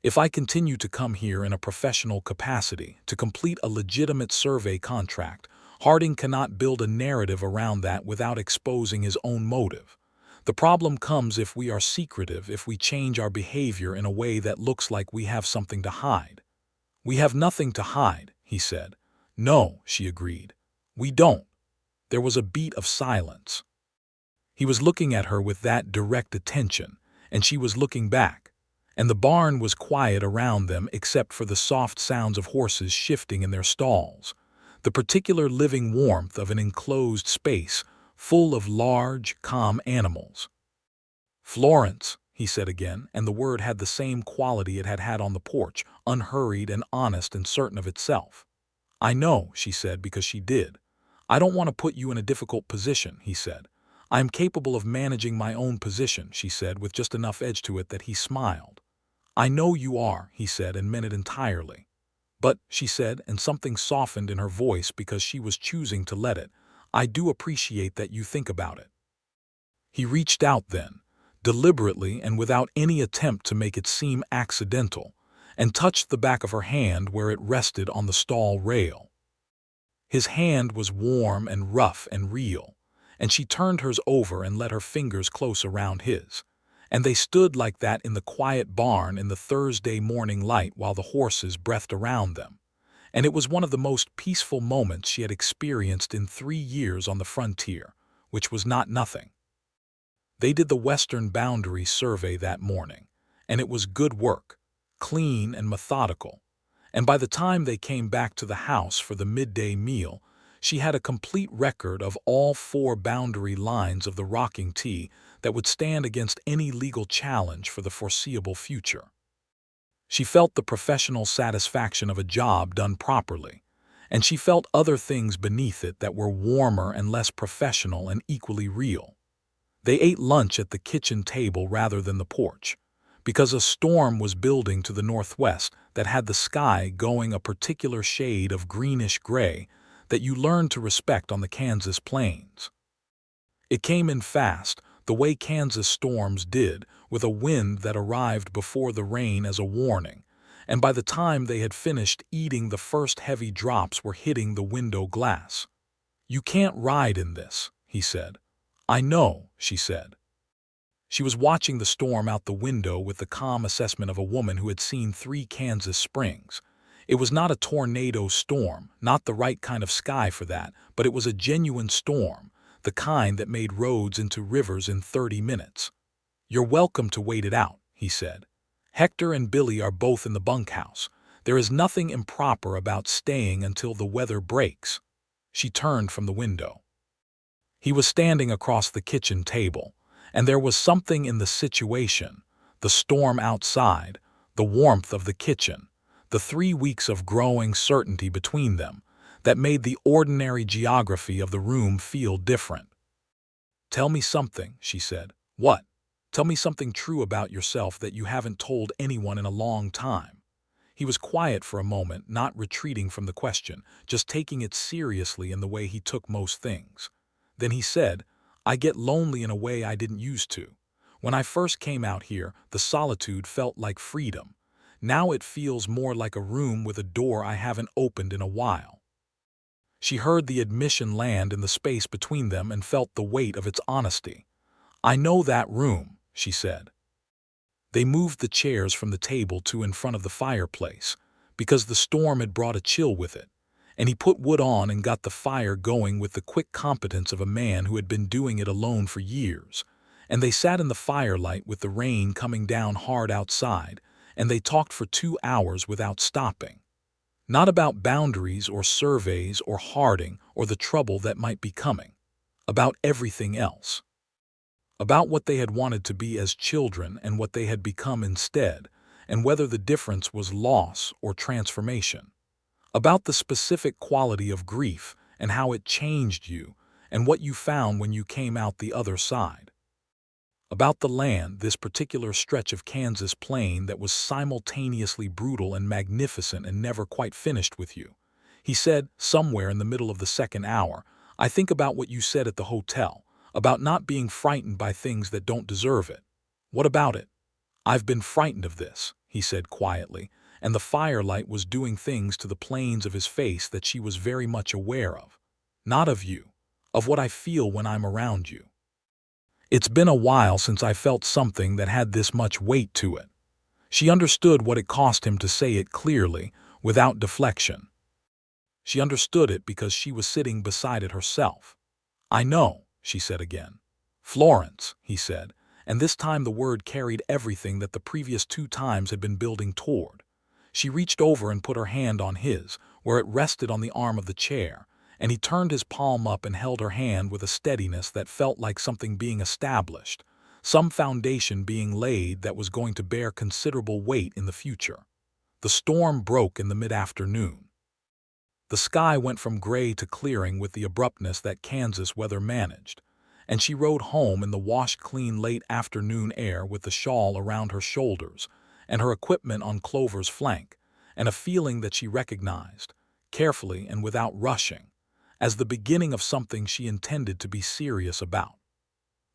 If I continue to come here in a professional capacity to complete a legitimate survey contract, Harding cannot build a narrative around that without exposing his own motive. The problem comes if we are secretive, if we change our behavior in a way that looks like we have something to hide." "We have nothing to hide," he said. "No," she agreed. "We don't." There was a beat of silence. He was looking at her with that direct attention, and she was looking back, and the barn was quiet around them except for the soft sounds of horses shifting in their stalls, the particular living warmth of an enclosed space full of large, calm animals. "Florence," he said again, and the word had the same quality it had had on the porch, unhurried and honest and certain of itself. "I know," she said, because she did. "I don't want to put you in a difficult position," he said. "I am capable of managing my own position," she said, with just enough edge to it that he smiled. "I know you are," he said, and meant it entirely. "But," she said, and something softened in her voice because she was choosing to let it, "I do appreciate that you think about it." He reached out then, deliberately and without any attempt to make it seem accidental, and touched the back of her hand where it rested on the stall rail. His hand was warm and rough and real, and she turned hers over and let her fingers close around his. And they stood like that in the quiet barn in the Thursday morning light while the horses breathed around them. and it was one of the most peaceful moments she had experienced in 3 years on the frontier, which was not nothing. They did the western boundary survey that morning, and it was good work, clean and methodical, and by the time they came back to the house for the midday meal, she had a complete record of all 4 boundary lines of the rocking T that would stand against any legal challenge for the foreseeable future. She felt the professional satisfaction of a job done properly, and she felt other things beneath it that were warmer and less professional and equally real. They ate lunch at the kitchen table rather than the porch, because a storm was building to the northwest that had the sky going a particular shade of greenish-gray that you learned to respect on the Kansas plains. It came in fast, the way Kansas storms did, with a wind that arrived before the rain as a warning, and by the time they had finished eating, the first heavy drops were hitting the window glass. "You can't ride in this," he said. "I know," she said. She was watching the storm out the window with the calm assessment of a woman who had seen 3 Kansas springs. It was not a tornado storm, not the right kind of sky for that, but it was a genuine storm, the kind that made roads into rivers in 30 minutes. "You're welcome to wait it out," he said. "Hector and Billy are both in the bunkhouse. There is nothing improper about staying until the weather breaks." She turned from the window. He was standing across the kitchen table, and there was something in the situation, the storm outside, the warmth of the kitchen, the 3 weeks of growing certainty between them, that made the ordinary geography of the room feel different. "Tell me something," she said. "What?" "Tell me something true about yourself that you haven't told anyone in a long time." He was quiet for a moment, not retreating from the question, just taking it seriously in the way he took most things. Then he said, "I get lonely in a way I didn't used to. When I first came out here, the solitude felt like freedom. Now it feels more like a room with a door I haven't opened in a while." She heard the admission land in the space between them and felt the weight of its honesty. "I know that room," she said. They moved the chairs from the table to in front of the fireplace, because the storm had brought a chill with it, and he put wood on and got the fire going with the quick competence of a man who had been doing it alone for years. And they sat in the firelight with the rain coming down hard outside, and they talked for 2 hours without stopping. Not about boundaries or surveys or Harding or the trouble that might be coming. About everything else. About what they had wanted to be as children and what they had become instead, and whether the difference was loss or transformation. About the specific quality of grief and how it changed you and what you found when you came out the other side. About the land, this particular stretch of Kansas plain that was simultaneously brutal and magnificent and never quite finished with you. He said, somewhere in the middle of the second hour, "I think about what you said at the hotel, about not being frightened by things that don't deserve it." "What about it?" "I've been frightened of this," he said quietly, and the firelight was doing things to the planes of his face that she was very much aware of. "Not of you, of what I feel when I'm around you. It's been a while since I felt something that had this much weight to it." She understood what it cost him to say it clearly, without deflection. She understood it because she was sitting beside it herself. "I know," she said again. "Florence," he said, and this time the word carried everything that the previous 2 times had been building toward. She reached over and put her hand on his, where it rested on the arm of the chair, and he turned his palm up and held her hand with a steadiness that felt like something being established, some foundation being laid that was going to bear considerable weight in the future. The storm broke in the mid-afternoon. The sky went from gray to clearing with the abruptness that Kansas weather managed, and she rode home in the wash-clean late afternoon air with the shawl around her shoulders and her equipment on Clover's flank, and a feeling that she recognized, carefully and without rushing, as the beginning of something she intended to be serious about.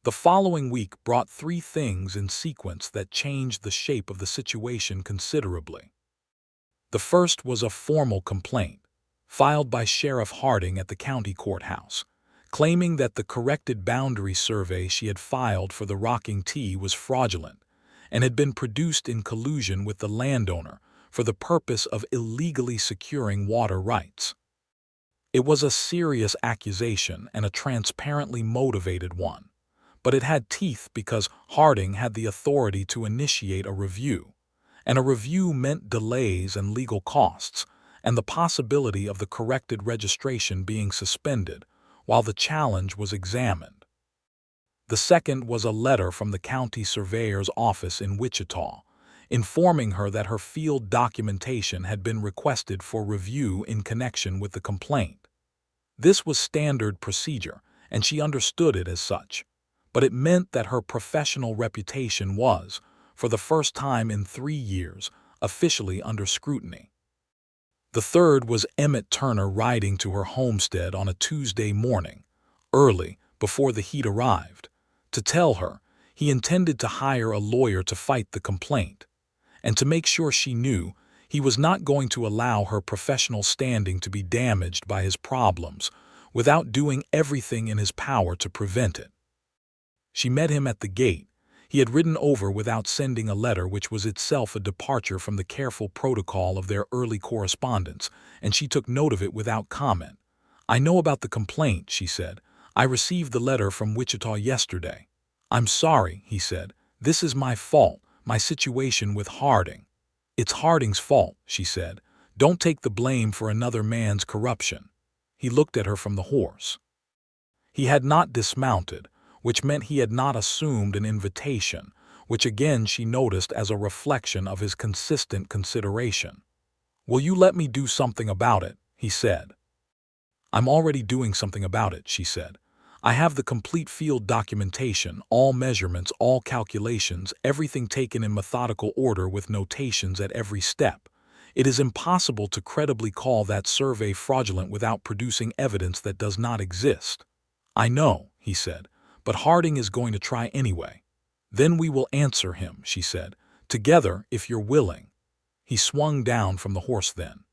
The following week brought 3 things in sequence that changed the shape of the situation considerably. The first was a formal complaint, filed by Sheriff Harding at the county courthouse, claiming that the corrected boundary survey she had filed for the rocking T was fraudulent and had been produced in collusion with the landowner for the purpose of illegally securing water rights. It was a serious accusation and a transparently motivated one, but it had teeth because Harding had the authority to initiate a review, and a review meant delays and legal costs, and the possibility of the corrected registration being suspended while the challenge was examined. The second was a letter from the county surveyor's office in Wichita, informing her that her field documentation had been requested for review in connection with the complaint. This was standard procedure, and she understood it as such, but it meant that her professional reputation was, for the first time in 3 years, officially under scrutiny. The third was Emmett Turner riding to her homestead on a Tuesday morning, early, before the heat arrived, to tell her he intended to hire a lawyer to fight the complaint, and to make sure she knew he was not going to allow her professional standing to be damaged by his problems without doing everything in his power to prevent it. She met him at the gate. He had ridden over without sending a letter, which was itself a departure from the careful protocol of their early correspondence, and she took note of it without comment. "I know about the complaint," she said. "I received the letter from Wichita yesterday." "I'm sorry," he said. "This is my fault, my situation with Harding." "It's Harding's fault," she said. "Don't take the blame for another man's corruption." He looked at her from the horse. He had not dismounted, which meant he had not assumed an invitation, which again she noticed as a reflection of his consistent consideration. "Will you let me do something about it?" he said. "I'm already doing something about it," she said. "I have the complete field documentation, all measurements, all calculations, everything taken in methodical order with notations at every step. It is impossible to credibly call that survey fraudulent without producing evidence that does not exist." "I know," he said, "but Harding is going to try anyway." "Then we will answer him," she said, "together if you're willing." He swung down from the horse then.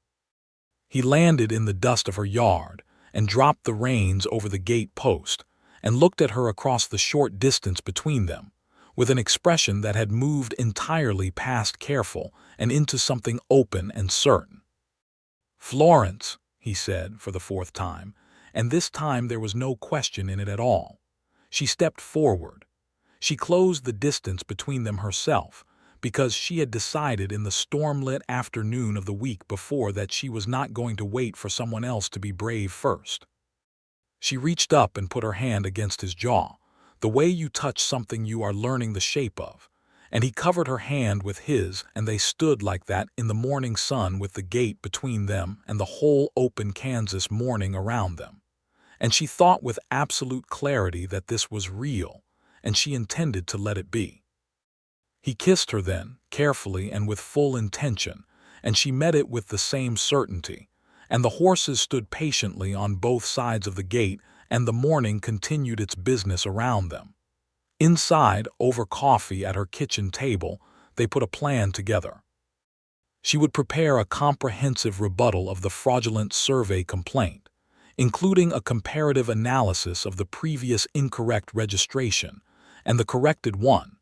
He landed in the dust of her yard and dropped the reins over the gate post and looked at her across the short distance between them, with an expression that had moved entirely past careful and into something open and certain. "Florence," he said for the 4th time, and this time there was no question in it at all. She stepped forward. She closed the distance between them herself, because she had decided in the storm-lit afternoon of the week before that she was not going to wait for someone else to be brave first. She reached up and put her hand against his jaw, the way you touch something you are learning the shape of, and he covered her hand with his, and they stood like that in the morning sun with the gate between them and the whole open Kansas morning around them. And she thought with absolute clarity that this was real, and she intended to let it be. He kissed her then, carefully and with full intention, and she met it with the same certainty, and the horses stood patiently on both sides of the gate, and the morning continued its business around them. Inside, over coffee at her kitchen table, they put a plan together. She would prepare a comprehensive rebuttal of the fraudulent survey complaint, including a comparative analysis of the previous incorrect registration and the corrected one,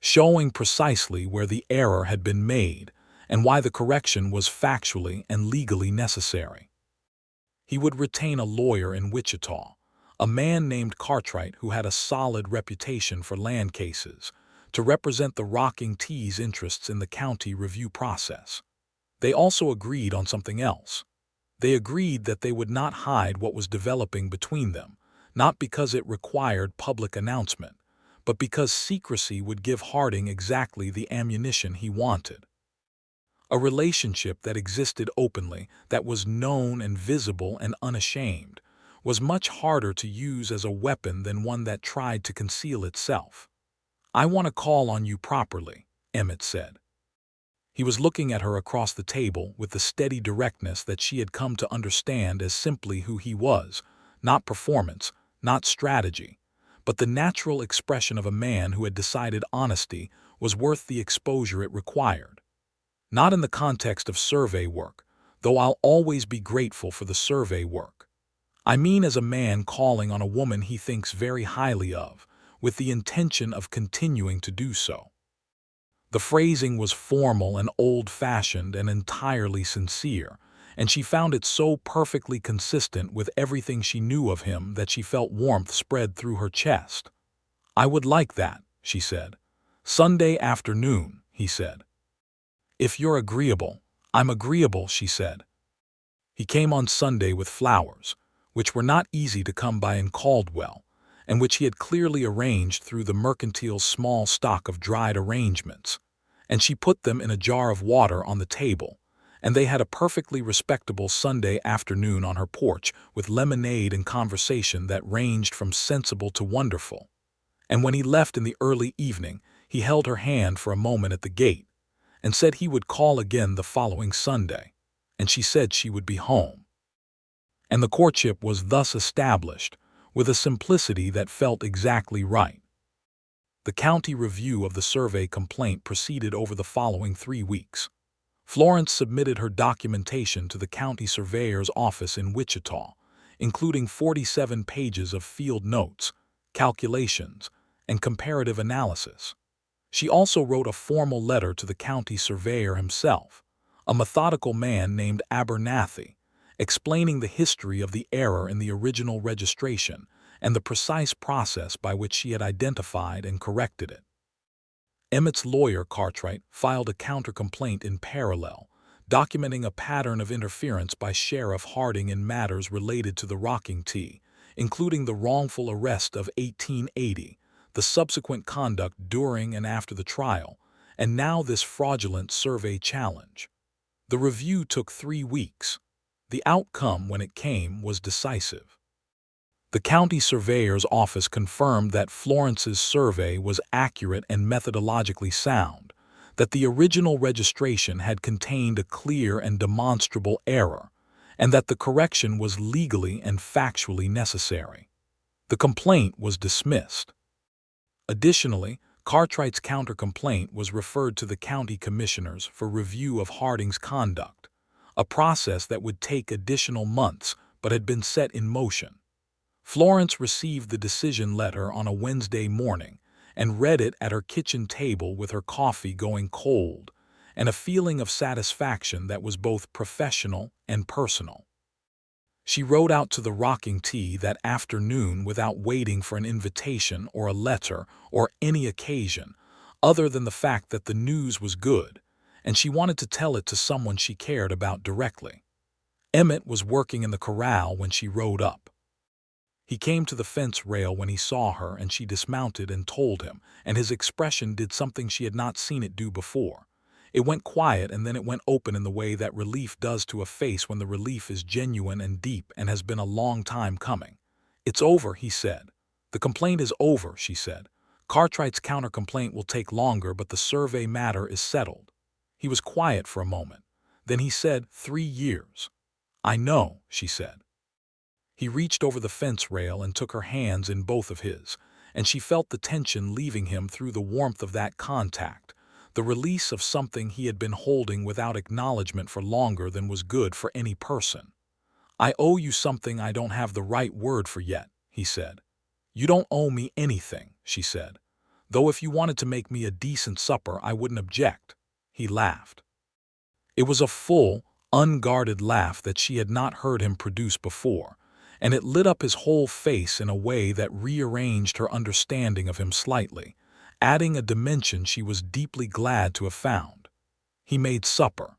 showing precisely where the error had been made and why the correction was factually and legally necessary. He would retain a lawyer in Wichita, a man named Cartwright who had a solid reputation for land cases, to represent the Rocking T's interests in the county review process. They also agreed on something else. They agreed that they would not hide what was developing between them, not because it required public announcement, but because secrecy would give Harding exactly the ammunition he wanted. A relationship that existed openly, that was known and visible and unashamed, was much harder to use as a weapon than one that tried to conceal itself. "I want to call on you properly," Emmett said. He was looking at her across the table with the steady directness that she had come to understand as simply who he was, not performance, not strategy, but the natural expression of a man who had decided honesty was worth the exposure it required. Not in the context of survey work, though I'll always be grateful for the survey work. I mean as a man calling on a woman he thinks very highly of, with the intention of continuing to do so. The phrasing was formal and old-fashioned and entirely sincere, and she found it so perfectly consistent with everything she knew of him that she felt warmth spread through her chest. "I would like that," she said. "Sunday afternoon," he said. "If you're agreeable." "I'm agreeable," she said. He came on Sunday with flowers, which were not easy to come by in Caldwell, and which he had clearly arranged through the mercantile's small stock of dried arrangements, and she put them in a jar of water on the table, and they had a perfectly respectable Sunday afternoon on her porch with lemonade and conversation that ranged from sensible to wonderful. And when he left in the early evening, he held her hand for a moment at the gate, and said he would call again the following Sunday, and she said she would be home. And the courtship was thus established, with a simplicity that felt exactly right. The county review of the survey complaint proceeded over the following 3 weeks. Florence submitted her documentation to the county surveyor's office in Wichita, including 47 pages of field notes, calculations, and comparative analysis. She also wrote a formal letter to the county surveyor himself, a methodical man named Abernathy, explaining the history of the error in the original registration and the precise process by which she had identified and corrected it. Emmett's lawyer, Cartwright, filed a counter-complaint in parallel, documenting a pattern of interference by Sheriff Harding in matters related to the rocking tea, including the wrongful arrest of 1880, the subsequent conduct during and after the trial, and now this fraudulent survey challenge. The review took 3 weeks. The outcome, when it came, was decisive. The county surveyor's office confirmed that Florence's survey was accurate and methodologically sound, that the original registration had contained a clear and demonstrable error, and that the correction was legally and factually necessary. The complaint was dismissed. Additionally, Cartwright's counter-complaint was referred to the county commissioners for review of Harding's conduct, a process that would take additional months but had been set in motion. Florence received the decision letter on a Wednesday morning and read it at her kitchen table with her coffee going cold, and a feeling of satisfaction that was both professional and personal. She rode out to the rocking tea that afternoon without waiting for an invitation or a letter or any occasion, other than the fact that the news was good, and she wanted to tell it to someone she cared about directly. Emmett was working in the corral when she rode up. He came to the fence rail when he saw her, and she dismounted and told him, and his expression did something she had not seen it do before. It went quiet and then it went open in the way that relief does to a face when the relief is genuine and deep and has been a long time coming. "It's over," he said. "The complaint is over," she said. "Cartwright's counter-complaint will take longer, but the survey matter is settled." He was quiet for a moment. Then he said, 3 years. "I know," she said. He reached over the fence rail and took her hands in both of his, and she felt the tension leaving him through the warmth of that contact, the release of something he had been holding without acknowledgement for longer than was good for any person. "I owe you something I don't have the right word for yet," he said. "You don't owe me anything," she said. "Though if you wanted to make me a decent supper, I wouldn't object." He laughed. It was a full, unguarded laugh that she had not heard him produce before, and it lit up his whole face in a way that rearranged her understanding of him slightly, adding a dimension she was deeply glad to have found. He made supper.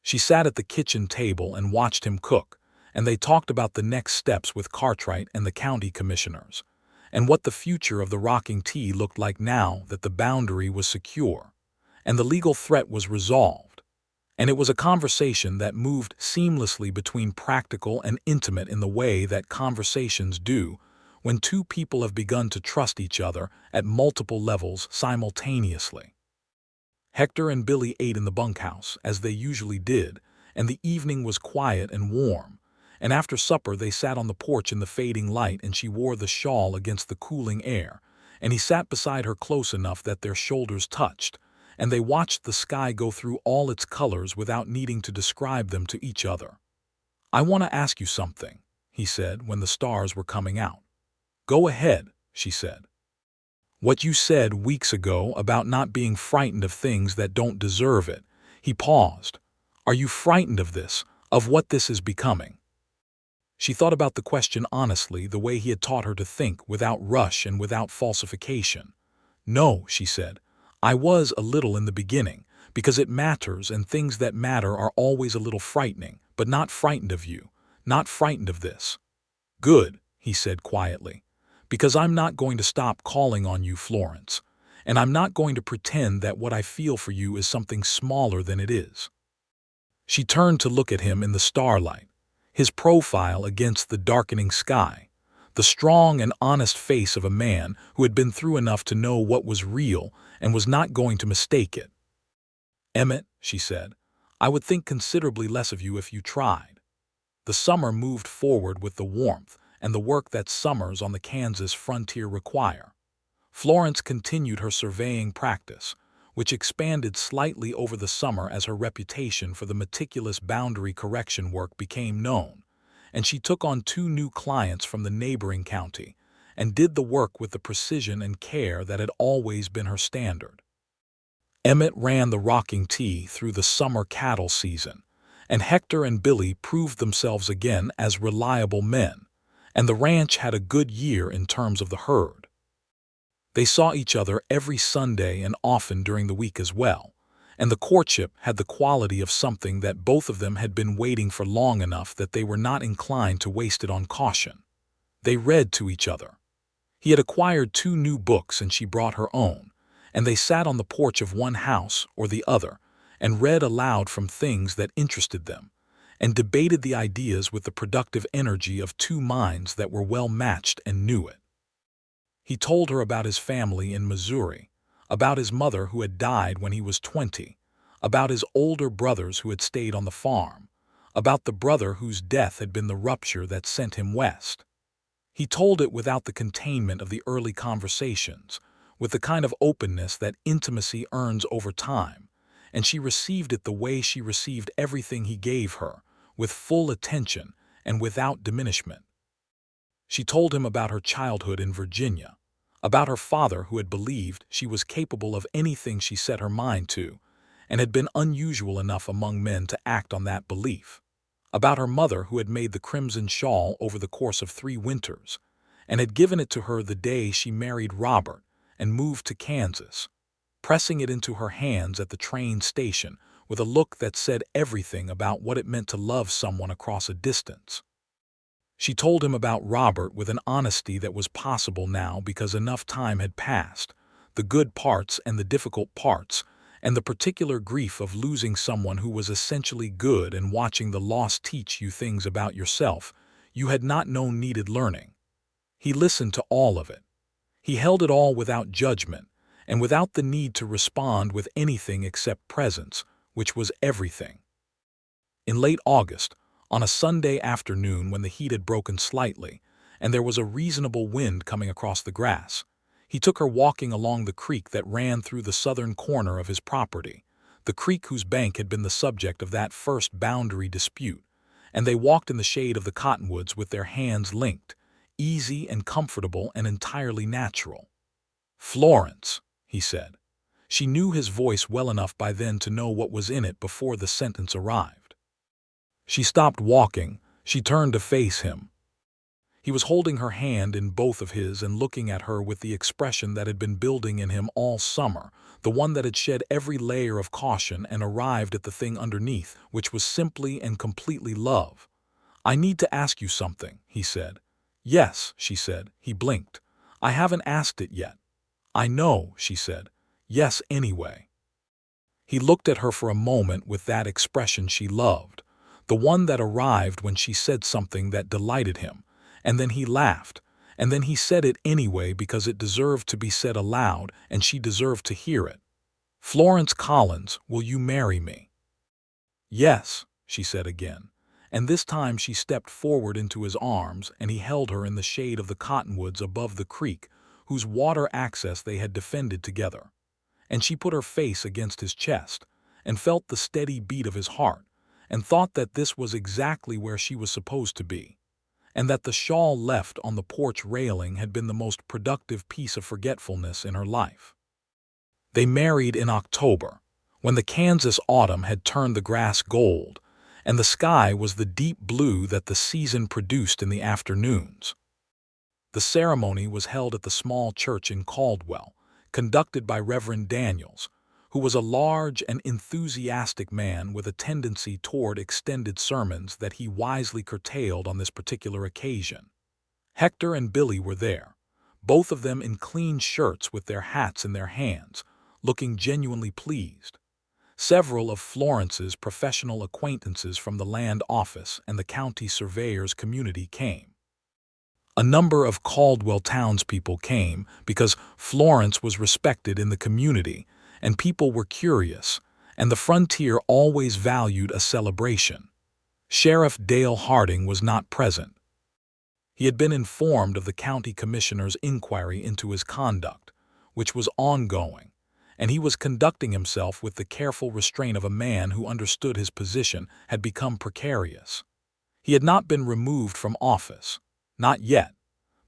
She sat at the kitchen table and watched him cook, and they talked about the next steps with Cartwright and the county commissioners, and what the future of the rocking tea looked like now that the boundary was secure, and the legal threat was resolved. And it was a conversation that moved seamlessly between practical and intimate in the way that conversations do when two people have begun to trust each other at multiple levels simultaneously. Hector and Billy ate in the bunkhouse, as they usually did, and the evening was quiet and warm, and after supper they sat on the porch in the fading light, and she wore the shawl against the cooling air, and he sat beside her close enough that their shoulders touched, and they watched the sky go through all its colors without needing to describe them to each other. "I want to ask you something," he said when the stars were coming out. "Go ahead," she said. What you said weeks ago about not being frightened of things that don't deserve it. He paused. Are you frightened of this, of what this is becoming? She thought about the question honestly, the way he had taught her to think, without rush and without falsification. No, she said. I was a little in the beginning, because it matters and things that matter are always a little frightening, but not frightened of you, not frightened of this. Good, he said quietly, because I'm not going to stop calling on you, Florence, and I'm not going to pretend that what I feel for you is something smaller than it is. She turned to look at him in the starlight, his profile against the darkening sky, the strong and honest face of a man who had been through enough to know what was real and was not going to mistake it. Emmett, she said, I would think considerably less of you if you tried. The summer moved forward with the warmth and the work that summers on the Kansas frontier require. Florence continued her surveying practice, which expanded slightly over the summer as her reputation for the meticulous boundary correction work became known, and she took on 2 new clients from the neighboring county and did the work with the precision and care that had always been her standard. Emmett ran the rocking tee through the summer cattle season, and Hector and Billy proved themselves again as reliable men, and the ranch had a good year in terms of the herd. They saw each other every Sunday and often during the week as well, and the courtship had the quality of something that both of them had been waiting for long enough that they were not inclined to waste it on caution. They read to each other. He had acquired 2 new books and she brought her own, and they sat on the porch of one house or the other and read aloud from things that interested them, and debated the ideas with the productive energy of 2 minds that were well matched and knew it. He told her about his family in Missouri, about his mother who had died when he was 20, about his older brothers who had stayed on the farm, about the brother whose death had been the rupture that sent him west. He told it without the containment of the early conversations, with the kind of openness that intimacy earns over time, and she received it the way she received everything he gave her, with full attention and without diminishment. She told him about her childhood in Virginia, about her father who had believed she was capable of anything she set her mind to, and had been unusual enough among men to act on that belief, about her mother who had made the crimson shawl over the course of 3 winters, and had given it to her the day she married Robert and moved to Kansas, pressing it into her hands at the train station with a look that said everything about what it meant to love someone across a distance. She told him about Robert with an honesty that was possible now because enough time had passed, the good parts and the difficult parts, and the particular grief of losing someone who was essentially good and watching the loss teach you things about yourself you had not known needed learning. He listened to all of it. He held it all without judgment, and without the need to respond with anything except presence, which was everything. In late August, on a Sunday afternoon when the heat had broken slightly, and there was a reasonable wind coming across the grass, he took her walking along the creek that ran through the southern corner of his property, the creek whose bank had been the subject of that first boundary dispute, and they walked in the shade of the cottonwoods with their hands linked, easy and comfortable and entirely natural. "Florence," he said. She knew his voice well enough by then to know what was in it before the sentence arrived. She stopped walking. She turned to face him. He was holding her hand in both of his and looking at her with the expression that had been building in him all summer, the one that had shed every layer of caution and arrived at the thing underneath, which was simply and completely love. "I need to ask you something," he said. "Yes," she said. He blinked. "I haven't asked it yet." "I know," she said. "Yes, anyway." He looked at her for a moment with that expression she loved, the one that arrived when she said something that delighted him, and then he laughed, and then he said it anyway because it deserved to be said aloud and she deserved to hear it. "Florence Collins, will you marry me?" "Yes," she said again, and this time she stepped forward into his arms and he held her in the shade of the cottonwoods above the creek, whose water access they had defended together, and she put her face against his chest and felt the steady beat of his heart, and thought that this was exactly where she was supposed to be, and that the shawl left on the porch railing had been the most productive piece of forgetfulness in her life. They married in October, when the Kansas autumn had turned the grass gold, and the sky was the deep blue that the season produced in the afternoons. The ceremony was held at the small church in Caldwell, conducted by Reverend Daniels, who was a large and enthusiastic man with a tendency toward extended sermons that he wisely curtailed on this particular occasion. Hector and Billy were there, both of them in clean shirts with their hats in their hands, looking genuinely pleased. Several of Florence's professional acquaintances from the land office and the county surveyor's community came. A number of Caldwell townspeople came because Florence was respected in the community, and people were curious, and the frontier always valued a celebration. Sheriff Dale Harding was not present. He had been informed of the county commissioner's inquiry into his conduct, which was ongoing, and he was conducting himself with the careful restraint of a man who understood his position had become precarious. He had not been removed from office. Not yet,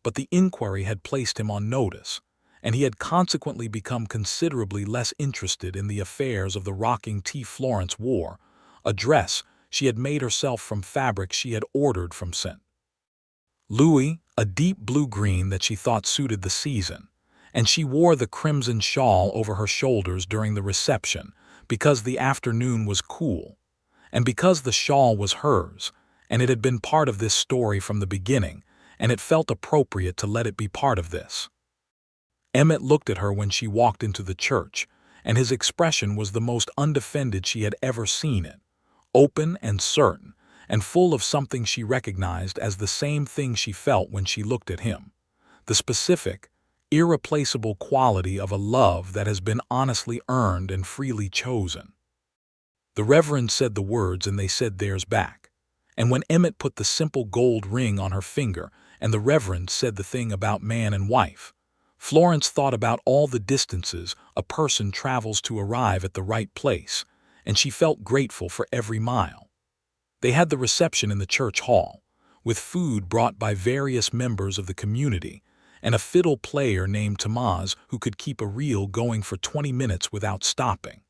but the inquiry had placed him on notice, and he had consequently become considerably less interested in the affairs of the rocking tea Florence wore, a dress she had made herself from fabric she had ordered from St. Louis, a deep blue-green that she thought suited the season, and she wore the crimson shawl over her shoulders during the reception because the afternoon was cool, and because the shawl was hers, and it had been part of this story from the beginning, and it felt appropriate to let it be part of this. Emmett looked at her when she walked into the church, and his expression was the most undefended she had ever seen it, open and certain, and full of something she recognized as the same thing she felt when she looked at him, the specific, irreplaceable quality of a love that has been honestly earned and freely chosen. The Reverend said the words and they said theirs back, and when Emmett put the simple gold ring on her finger and the Reverend said the thing about man and wife, Florence thought about all the distances a person travels to arrive at the right place, and she felt grateful for every mile. They had the reception in the church hall, with food brought by various members of the community, and a fiddle player named Tomas who could keep a reel going for 20 minutes without stopping.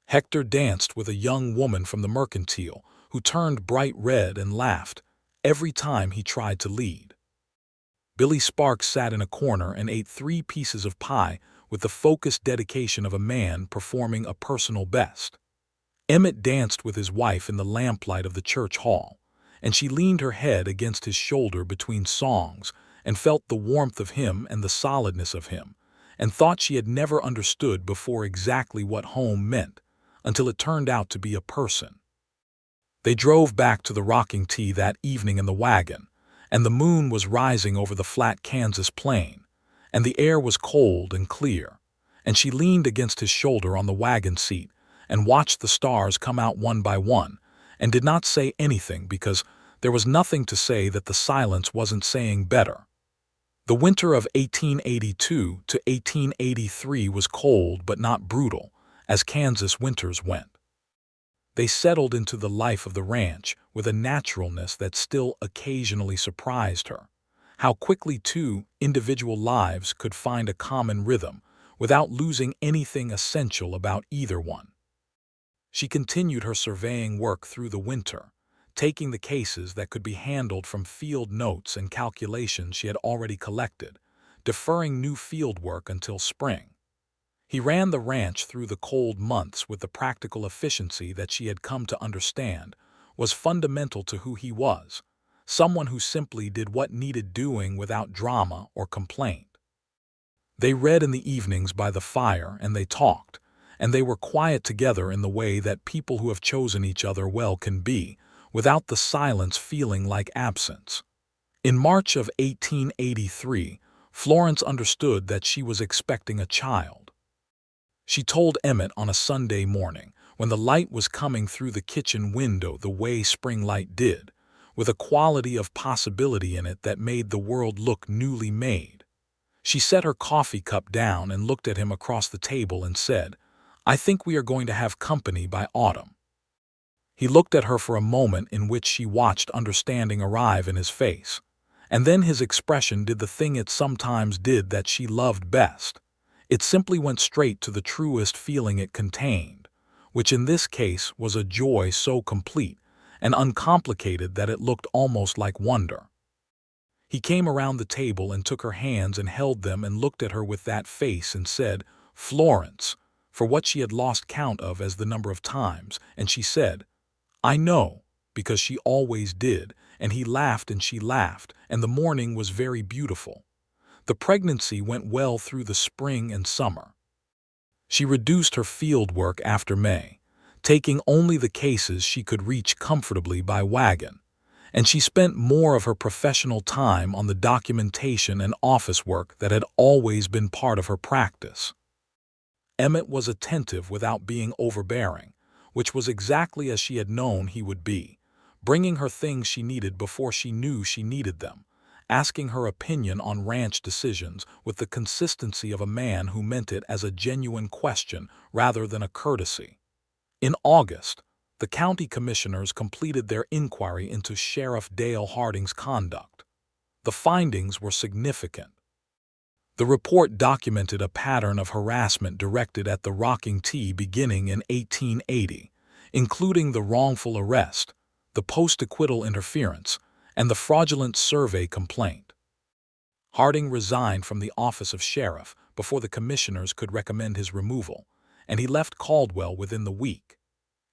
Hector danced with a young woman from the mercantile who turned bright red and laughed every time he tried to lead. Billy Sparks sat in a corner and ate 3 pieces of pie with the focused dedication of a man performing a personal best. Emmett danced with his wife in the lamplight of the church hall, and she leaned her head against his shoulder between songs and felt the warmth of him and the solidness of him, and thought she had never understood before exactly what home meant, until it turned out to be a person. They drove back to the rocking tea that evening in the wagon, and the moon was rising over the flat Kansas plain, and the air was cold and clear, and she leaned against his shoulder on the wagon seat and watched the stars come out one by one, and did not say anything because there was nothing to say that the silence wasn't saying better. The winter of 1882 to 1883 was cold but not brutal, as Kansas winters went. They settled into the life of the ranch with a naturalness that still occasionally surprised her. How quickly 2 individual lives could find a common rhythm without losing anything essential about either one. She continued her surveying work through the winter, taking the cases that could be handled from field notes and calculations she had already collected, deferring new field work until spring. He ran the ranch through the cold months with the practical efficiency that she had come to understand was fundamental to who he was, someone who simply did what needed doing without drama or complaint. They read in the evenings by the fire and they talked, and they were quiet together in the way that people who have chosen each other well can be, without the silence feeling like absence. In March of 1883, Florence understood that she was expecting a child. She told Emmett on a Sunday morning, when the light was coming through the kitchen window the way spring light did, with a quality of possibility in it that made the world look newly made. She set her coffee cup down and looked at him across the table and said, "I think we are going to have company by autumn." He looked at her for a moment in which she watched understanding arrive in his face. And then his expression did the thing it sometimes did that she loved best. It simply went straight to the truest feeling it contained, which in this case was a joy so complete and uncomplicated that it looked almost like wonder. He came around the table and took her hands and held them and looked at her with that face and said, "Florence," for what she had lost count of as the number of times, and she said, "I know," because she always did, and he laughed and she laughed, and the morning was very beautiful. The pregnancy went well through the spring and summer. She reduced her field work after May, taking only the cases she could reach comfortably by wagon, and she spent more of her professional time on the documentation and office work that had always been part of her practice. Emmett was attentive without being overbearing, which was exactly as she had known he would be, bringing her things she needed before she knew she needed them, asking her opinion on ranch decisions with the consistency of a man who meant it as a genuine question rather than a courtesy. In August, the county commissioners completed their inquiry into Sheriff Dale Harding's conduct. The findings were significant. The report documented a pattern of harassment directed at the Rocking T beginning in 1880, including the wrongful arrest, the post-acquittal interference, and the fraudulent survey complaint. Harding resigned from the office of sheriff before the commissioners could recommend his removal, and he left Caldwell within the week.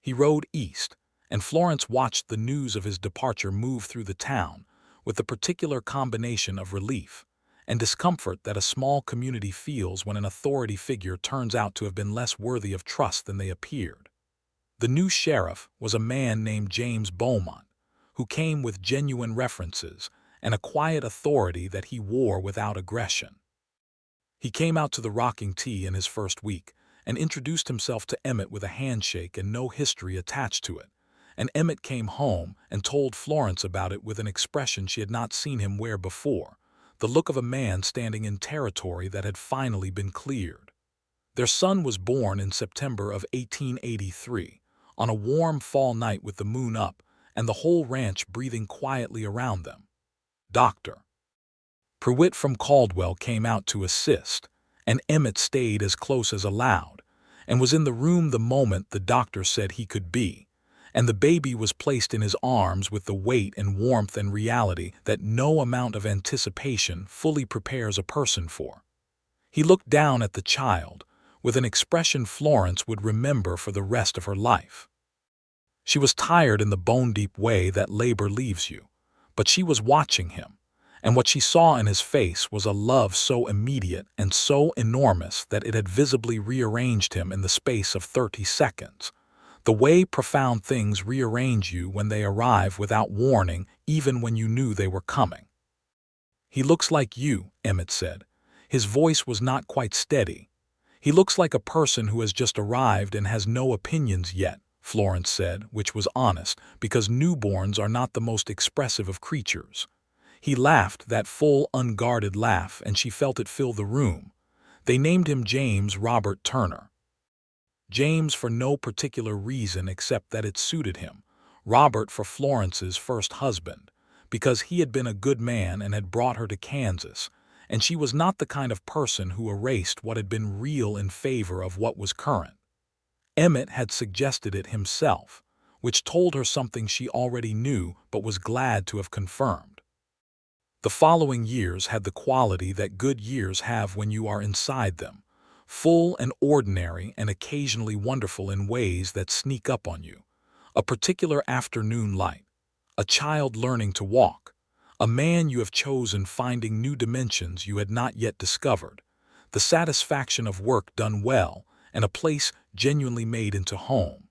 He rode east, and Florence watched the news of his departure move through the town with the particular combination of relief and discomfort that a small community feels when an authority figure turns out to have been less worthy of trust than they appeared. The new sheriff was a man named James Beaumont, who came with genuine references and a quiet authority that he wore without aggression. He came out to the Rocking T in his first week and introduced himself to Emmett with a handshake and no history attached to it, and Emmett came home and told Florence about it with an expression she had not seen him wear before, the look of a man standing in territory that had finally been cleared. Their son was born in September of 1883, on a warm fall night with the moon up and the whole ranch breathing quietly around them. Dr. Pruitt from Caldwell came out to assist, and Emmett stayed as close as allowed, and was in the room the moment the doctor said he could be, and the baby was placed in his arms with the weight and warmth and reality that no amount of anticipation fully prepares a person for. He looked down at the child with an expression Florence would remember for the rest of her life. She was tired in the bone-deep way that labor leaves you, but she was watching him, and what she saw in his face was a love so immediate and so enormous that it had visibly rearranged him in the space of 30 seconds, the way profound things rearrange you when they arrive without warning, even when you knew they were coming. "He looks like you," Emmett said. His voice was not quite steady. "He looks like a person who has just arrived and has no opinions yet," Florence said, which was honest, because newborns are not the most expressive of creatures. He laughed, that full, unguarded laugh, and she felt it fill the room. They named him James Robert Turner. James for no particular reason except that it suited him, Robert for Florence's first husband, because he had been a good man and had brought her to Kansas, and she was not the kind of person who erased what had been real in favor of what was current. Emmett had suggested it himself, which told her something she already knew but was glad to have confirmed. The following years had the quality that good years have when you are inside them, full and ordinary and occasionally wonderful in ways that sneak up on you. A particular afternoon light, a child learning to walk, a man you have chosen finding new dimensions you had not yet discovered, the satisfaction of work done well, and a place genuinely made into home.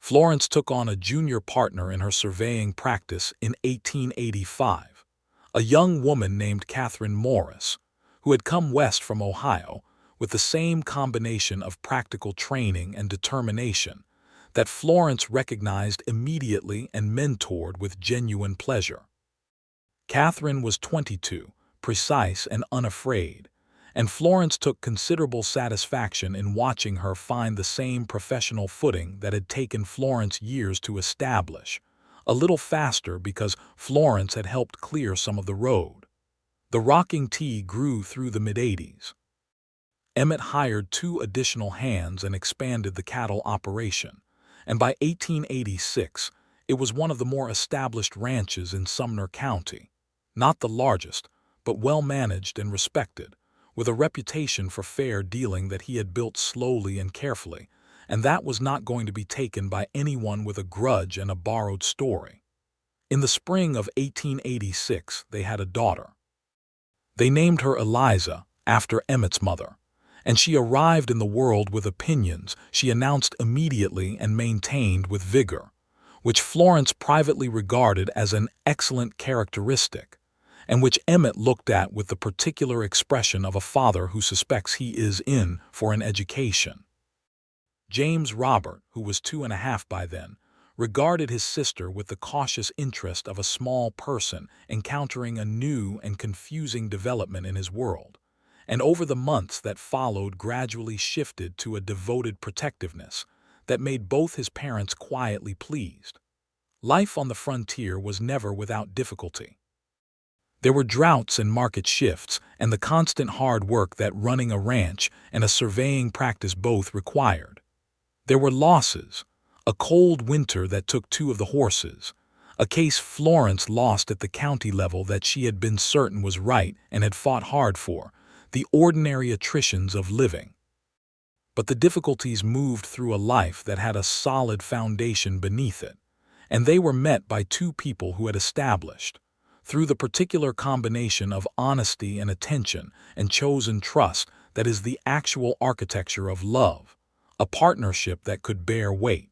Florence took on a junior partner in her surveying practice in 1885. A young woman named Catherine Morris, who had come west from Ohio with the same combination of practical training and determination that Florence recognized immediately and mentored with genuine pleasure. Catherine was 22, precise and unafraid, and Florence took considerable satisfaction in watching her find the same professional footing that had taken Florence years to establish, a little faster because Florence had helped clear some of the road. The rocking tea grew through the mid-'80s. Emmett hired 2 additional hands and expanded the cattle operation, and by 1886, it was one of the more established ranches in Sumner County. Not the largest, but well-managed and respected, with a reputation for fair dealing that he had built slowly and carefully, and that was not going to be taken by anyone with a grudge and a borrowed story. In the spring of 1886, they had a daughter. They named her Eliza, after Emmett's mother, and she arrived in the world with opinions she announced immediately and maintained with vigor, which Florence privately regarded as an excellent characteristic, and which Emmett looked at with the particular expression of a father who suspects he is in for an education. James Robert, who was 2.5 by then, regarded his sister with the cautious interest of a small person encountering a new and confusing development in his world, and over the months that followed gradually shifted to a devoted protectiveness that made both his parents quietly pleased. Life on the frontier was never without difficulty. There were droughts and market shifts, and the constant hard work that running a ranch and a surveying practice both required. There were losses, a cold winter that took 2 of the horses, a case Florence lost at the county level that she had been certain was right and had fought hard for, the ordinary attritions of living. But the difficulties moved through a life that had a solid foundation beneath it, and they were met by 2 people who had established, through the particular combination of honesty and attention and chosen trust that is the actual architecture of love, a partnership that could bear weight.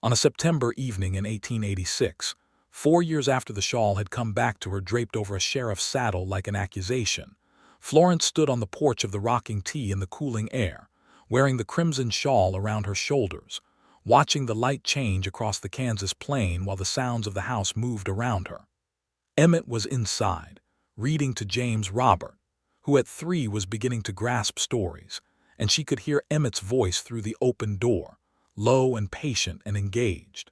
On a September evening in 1886, 4 years after the shawl had come back to her draped over a sheriff's saddle like an accusation, Florence stood on the porch of the rocking tea in the cooling air, wearing the crimson shawl around her shoulders, watching the light change across the Kansas plain while the sounds of the house moved around her. Emmett was inside, reading to James Robert, who at 3 was beginning to grasp stories, and she could hear Emmett's voice through the open door, low and patient and engaged.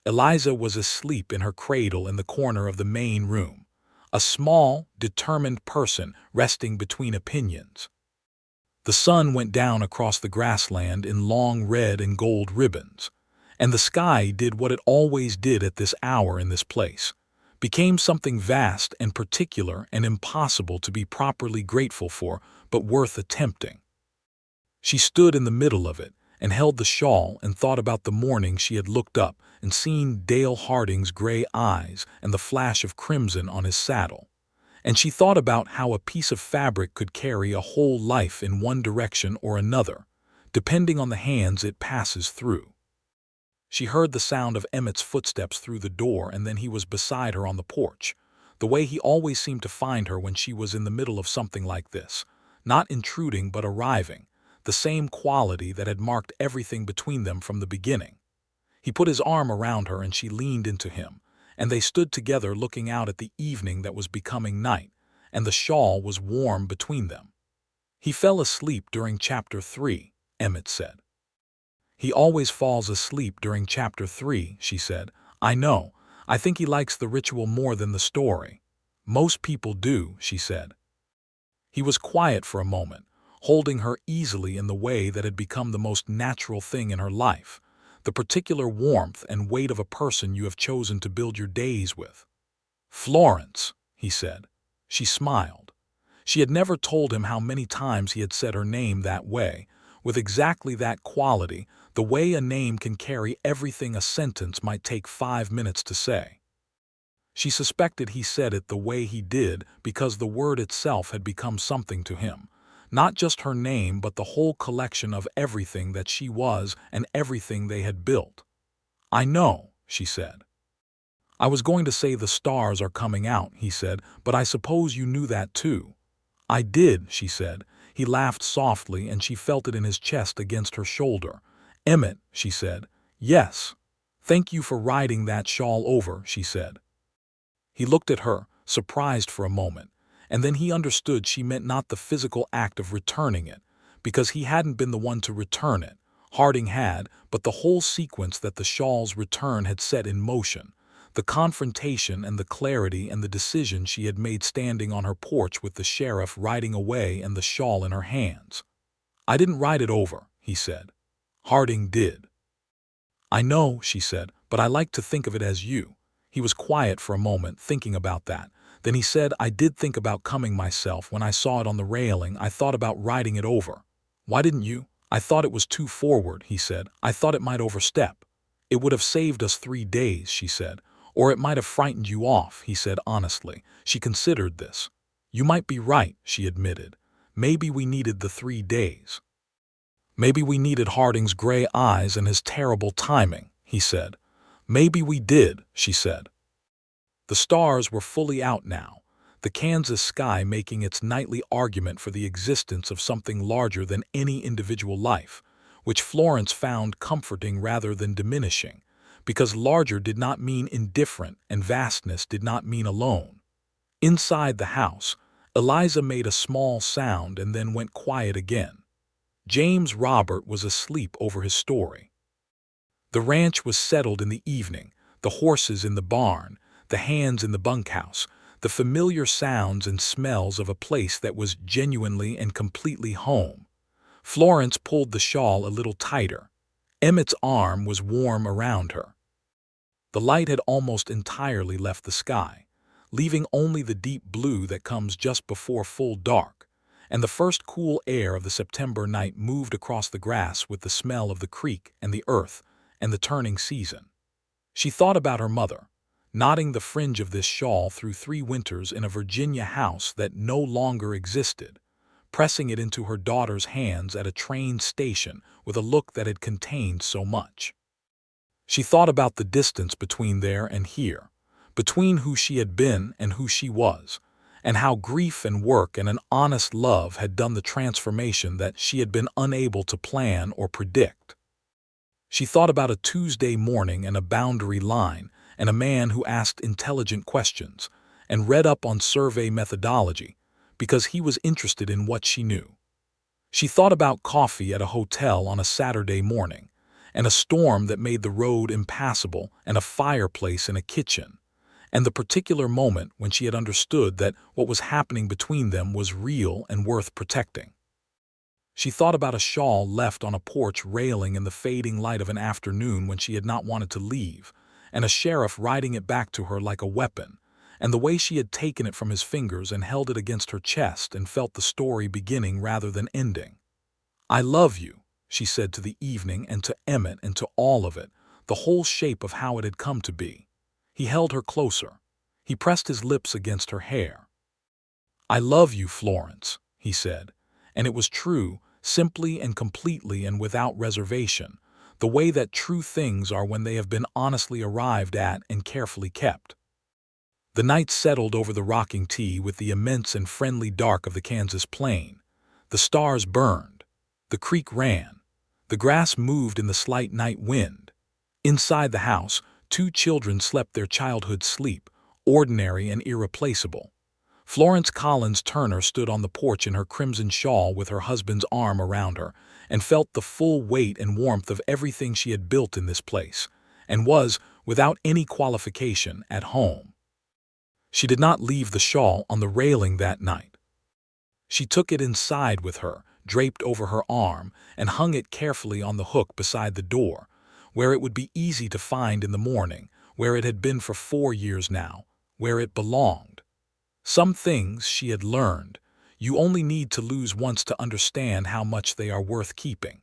Eliza was asleep in her cradle in the corner of the main room, a small, determined person resting between opinions. The sun went down across the grassland in long red and gold ribbons, and the sky did what it always did at this hour in this place, became something vast and particular and impossible to be properly grateful for, but worth attempting. She stood in the middle of it and held the shawl and thought about the morning she had looked up and seen Dale Harding's gray eyes and the flash of crimson on his saddle. And she thought about how a piece of fabric could carry a whole life in one direction or another, depending on the hands it passes through. She heard the sound of Emmett's footsteps through the door, and then he was beside her on the porch, the way he always seemed to find her when she was in the middle of something like this, not intruding but arriving, the same quality that had marked everything between them from the beginning. He put his arm around her and she leaned into him, and they stood together looking out at the evening that was becoming night, and the shawl was warm between them. "He fell asleep during chapter 3, Emmett said. "He always falls asleep during chapter 3, she said. "I know. I think he likes the ritual more than the story." "Most people do," she said. He was quiet for a moment, holding her easily in the way that had become the most natural thing in her life, the particular warmth and weight of a person you have chosen to build your days with. "Florence," he said. She smiled. She had never told him how many times he had said her name that way, with exactly that quality, the way a name can carry everything a sentence might take 5 minutes to say. She suspected he said it the way he did because the word itself had become something to him, not just her name but the whole collection of everything that she was and everything they had built. "I know," she said. "I was going to say the stars are coming out," he said, "but I suppose you knew that too." "I did," she said. He laughed softly and she felt it in his chest against her shoulder. "Emmett," she said. "Yes. Thank you for riding that shawl over," she said. He looked at her, surprised for a moment, And then he understood she meant not the physical act of returning it, because he hadn't been the one to return it. Harding had, but the whole sequence that the shawl's return had set in motion. The confrontation and the clarity and the decision she had made standing on her porch with the sheriff riding away and the shawl in her hands. "I didn't ride it over," he said. "Harding did." "I know," she said, "but I like to think of it as you." He was quiet for a moment, thinking about that. Then he said, "I did think about coming myself. When I saw it on the railing, I thought about riding it over." "Why didn't you?" "I thought it was too forward," he said. "I thought it might overstep." "It would have saved us 3 days," she said. "Or it might have frightened you off," he said honestly. She considered this. "You might be right," she admitted. "Maybe we needed the 3 days. Maybe we needed Harding's gray eyes and his terrible timing," he said. "Maybe we did," she said. The stars were fully out now, the Kansas sky making its nightly argument for the existence of something larger than any individual life, which Florence found comforting rather than diminishing, because larger did not mean indifferent and vastness did not mean alone. Inside the house, Eliza made a small sound and then went quiet again. James Robert was asleep over his story. The ranch was settled in the evening, the horses in the barn, the hands in the bunkhouse, the familiar sounds and smells of a place that was genuinely and completely home. Florence pulled the shawl a little tighter. Emmett's arm was warm around her. The light had almost entirely left the sky, leaving only the deep blue that comes just before full dark, and the first cool air of the September night moved across the grass with the smell of the creek and the earth and the turning season. She thought about her mother, knotting the fringe of this shawl through 3 winters in a Virginia house that no longer existed, pressing it into her daughter's hands at a train station with a look that had contained so much. She thought about the distance between there and here, between who she had been and who she was, and how grief and work and an honest love had done the transformation that she had been unable to plan or predict. She thought about a Tuesday morning and a boundary line and a man who asked intelligent questions and read up on survey methodology because he was interested in what she knew. She thought about coffee at a hotel on a Saturday morning and a storm that made the road impassable and a fireplace in a kitchen, and the particular moment when she had understood that what was happening between them was real and worth protecting. She thought about a shawl left on a porch railing in the fading light of an afternoon when she had not wanted to leave, and a sheriff riding it back to her like a weapon, and the way she had taken it from his fingers and held it against her chest and felt the story beginning rather than ending. "I love you," she said to the evening and to Emmett and to all of it, the whole shape of how it had come to be. He held her closer. He pressed his lips against her hair. "I love you, Florence," he said, and it was true, simply and completely and without reservation, the way that true things are when they have been honestly arrived at and carefully kept. The night settled over the rocking T with the immense and friendly dark of the Kansas plain. The stars burned. The creek ran. The grass moved in the slight night wind. Inside the house, 2 children slept their childhood sleep, ordinary and irreplaceable. Florence Collins Turner stood on the porch in her crimson shawl with her husband's arm around her, and felt the full weight and warmth of everything she had built in this place, and was, without any qualification, at home. She did not leave the shawl on the railing that night. She took it inside with her, draped over her arm, and hung it carefully on the hook beside the door, where it would be easy to find in the morning, where it had been for 4 years now, where it belonged. Some things, she had learned, you only need to lose once to understand how much they are worth keeping.